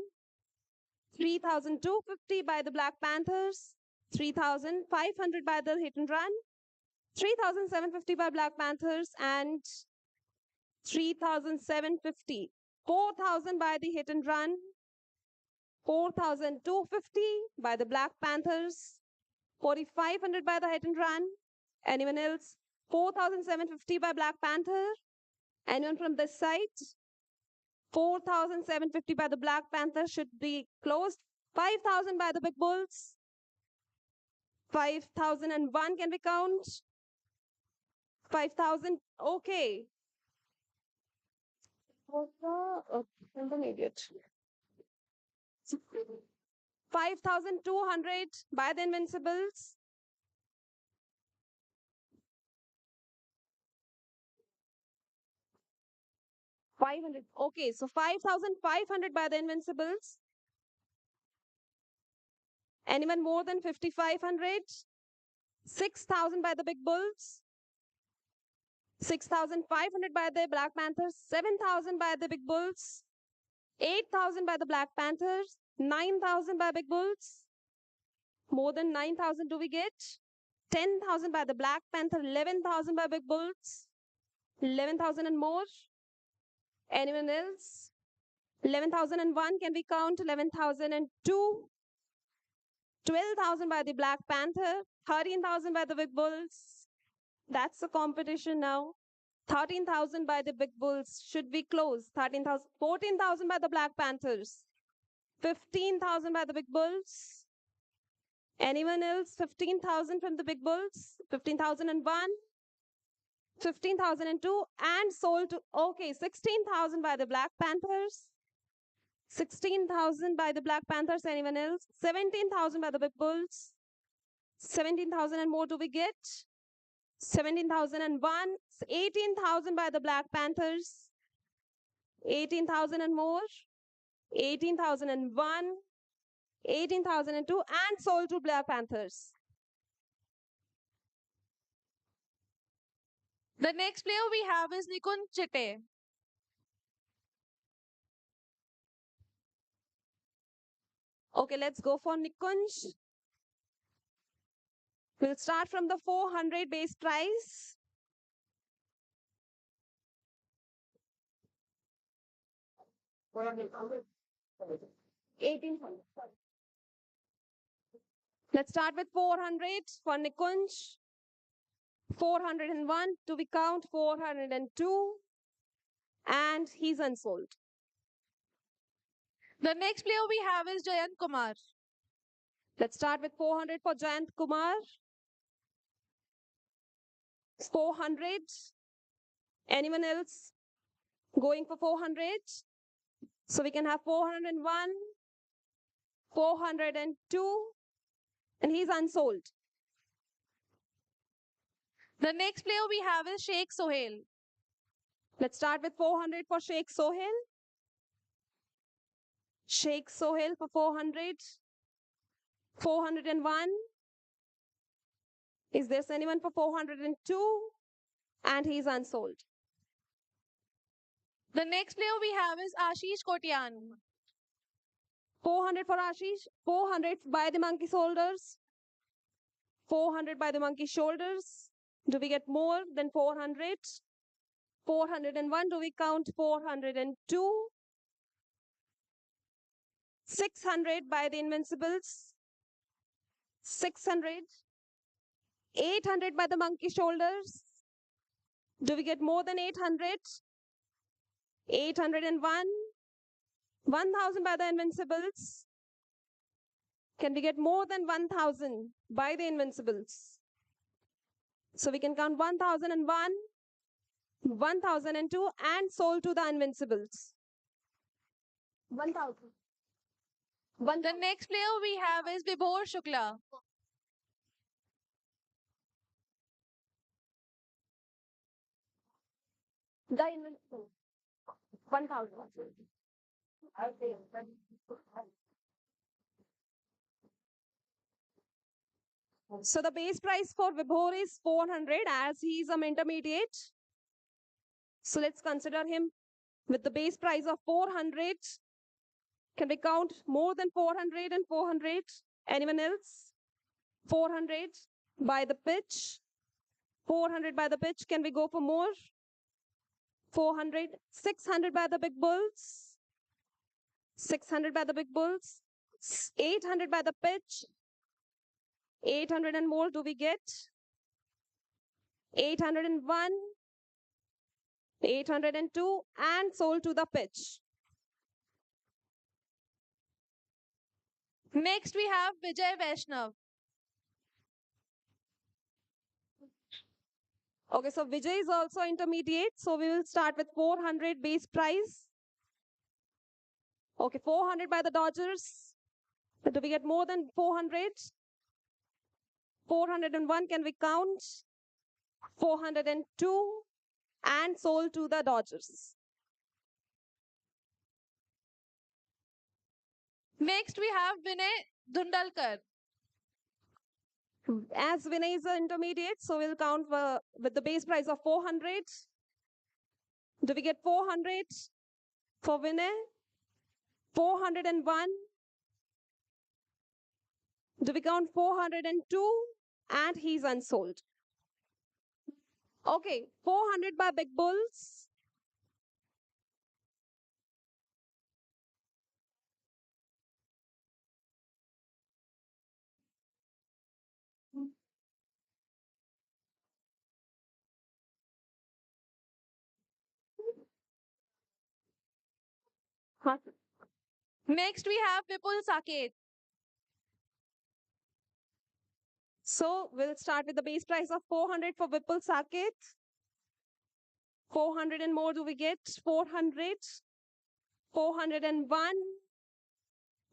3,250 by the Black Panthers. 3,500 by the hit and run. 3,750 by Black Panthers and 3,750. 4,000 by the hit and run. 4,250 by the Black Panthers. 4,500 by the hit and run. Anyone else? 4,750 by Black Panther. Anyone from this side? 4,750 by the Black Panther should be closed. 5,000 by the Big Bulls. 5,001, can we count? 5,000, okay. Intermediate. 5,200 by the Invincibles. $500. Okay, so 5,500 by the Invincibles. Anyone more than 5,500? 6,000 by the Big Bulls. 6,500 by the Black Panthers. 7,000 by the Big Bulls. 8,000 by the Black Panthers. 9,000 by Big Bulls. More than 9,000 do we get? 10,000 by the Black Panther. 11,000 by Big Bulls. 11,000 and more. Anyone else? 11,001, can we count? 11,002. 12,000 by the Black Panther, 13,000 by the Big Bulls. That's the competition now. 13,000 by the Big Bulls. Should we close? 13,000, 14,000 by the Black Panthers. 15,000 by the Big Bulls. Anyone else? 15,000 from the Big Bulls. 15,001. 15,002 and sold to, okay, 16,000 by the Black Panthers. 16,000 by the Black Panthers. Anyone else? 17,000 by the Big Bulls. 17,000 and more do we get? 17,001. 18,000 by the Black Panthers. 18,000 and more. 18,001. 18,002 and sold to Black Panthers. The next player we have is Nikun Chitte. Okay, let's go for Nikunj. We'll start from the 400 base price. Let's start with 400 for Nikunj. 401, do we count? 402, and he's unsold. The next player we have is Jayant Kumar. Let's start with 400 for Jayant Kumar. 400. Anyone else going for 400? So we can have 401, 402, and he's unsold. The next player we have is Sheikh Sohail. Let's start with 400 for Sheikh Sohail. Sheikh Sohail for 400. 401. Is there anyone for 402? And he's unsold. The next player we have is Ashish Kotian. 400 for Ashish. 400 by the monkey shoulders. 400 by the monkey shoulders. Do we get more than 400? 401. Do we count 402? 600 by the invincibles. 600. 800 by the monkey shoulders. Do we get more than 800? 801. 1,000 by the invincibles. Can we get more than 1,000 by the invincibles? So we can count 1,001, 1,002 and sold to the invincibles. 1,000. The next player we have is Vibhor Shukla. The invincibles. 1,000. So the base price for Vibhor is 400 as he is an intermediate. So let's consider him with the base price of 400. Can we count more than 400 and 400? Anyone else? 400 by the pitch. 400 by the pitch. Can we go for more? 400. 600 by the Big Bulls. 600 by the Big Bulls. 800 by the pitch. 800 and more do we get? 801, 802 and sold to the pitch. Next we have Vijay Vaishnav. Okay, so Vijay is also intermediate. So we will start with 400 base price. Okay, 400 by the Dodgers. Do we get more than 400? 401, can we count? 402 and sold to the Dodgers. Next we have Vinay Dundalkar. As Vinay is an intermediate, so we'll count with the base price of 400. Do we get 400 for Vinay? 401. Do we count 402? And he's unsold. Okay, 400 by Big Bulls. Next, we have Vipul Saket. So we'll start with the base price of 400 for Vipul Saket. 400 and more do we get? 400, 401,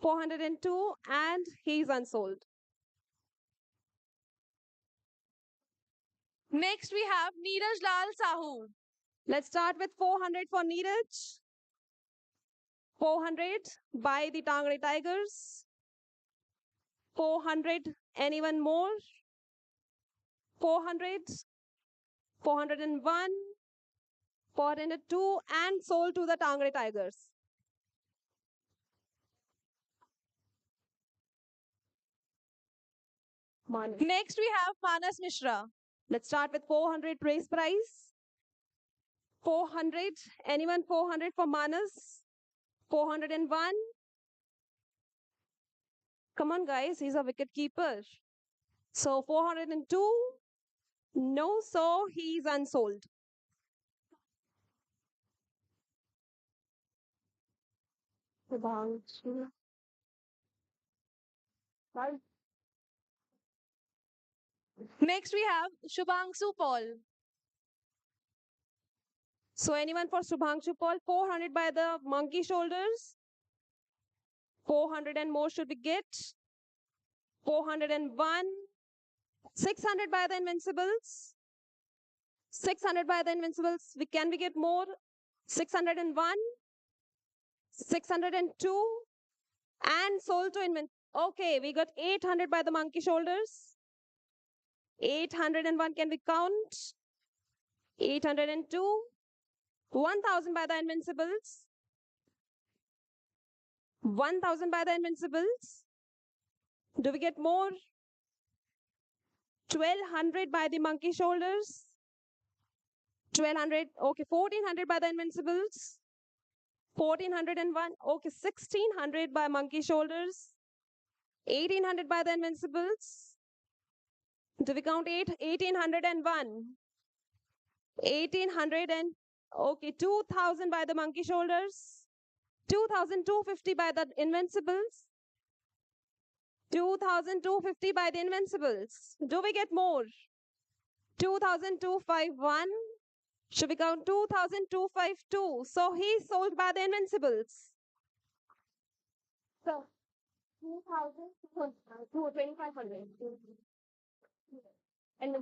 402, and he's unsold. Next, we have Neeraj Lal Sahu. Let's start with 400 for Neeraj. 400 by the Tangre Tigers. 400, anyone more? 400, 401, 402, and sold to the Tangre Tigers. Next, we have Manas Mishra. Let's start with 400 race price. 400, anyone 400 for Manas? 401. Come on, guys, he's a wicket keeper. So 402, no, so he's unsold. Next, we have Shubhangsu Paul. So anyone for Subhangshu Paul? 400 by the monkey shoulders. 400 and more should we get? 401. 600 by the Invincibles. 600 by the Invincibles. Can we get more? 601. 602. And sold to Invincibles. Okay, we got 800 by the monkey shoulders. 801, can we count? 802. 1000 by the Invincibles. 1000 by the Invincibles. Do we get more? 1200 by the monkey shoulders. 1200. Okay, 1400 by the Invincibles. 1401. Okay, 1600 by monkey shoulders. 1800 by the Invincibles. Do we count 1801? 1800 and okay, 2000 by the monkey shoulders. 2250 by the Invincibles. 2250 by the Invincibles. Do we get more? 2251. Should we count 2252? So he's sold by the Invincibles. So 2500. And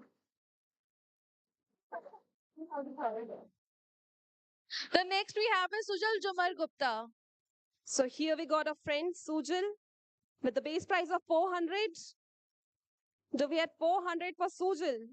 The next we have is Sujal Jumar Gupta. so here we got a friend Sujal with the base price of 400. Do we have 400 for Sujal?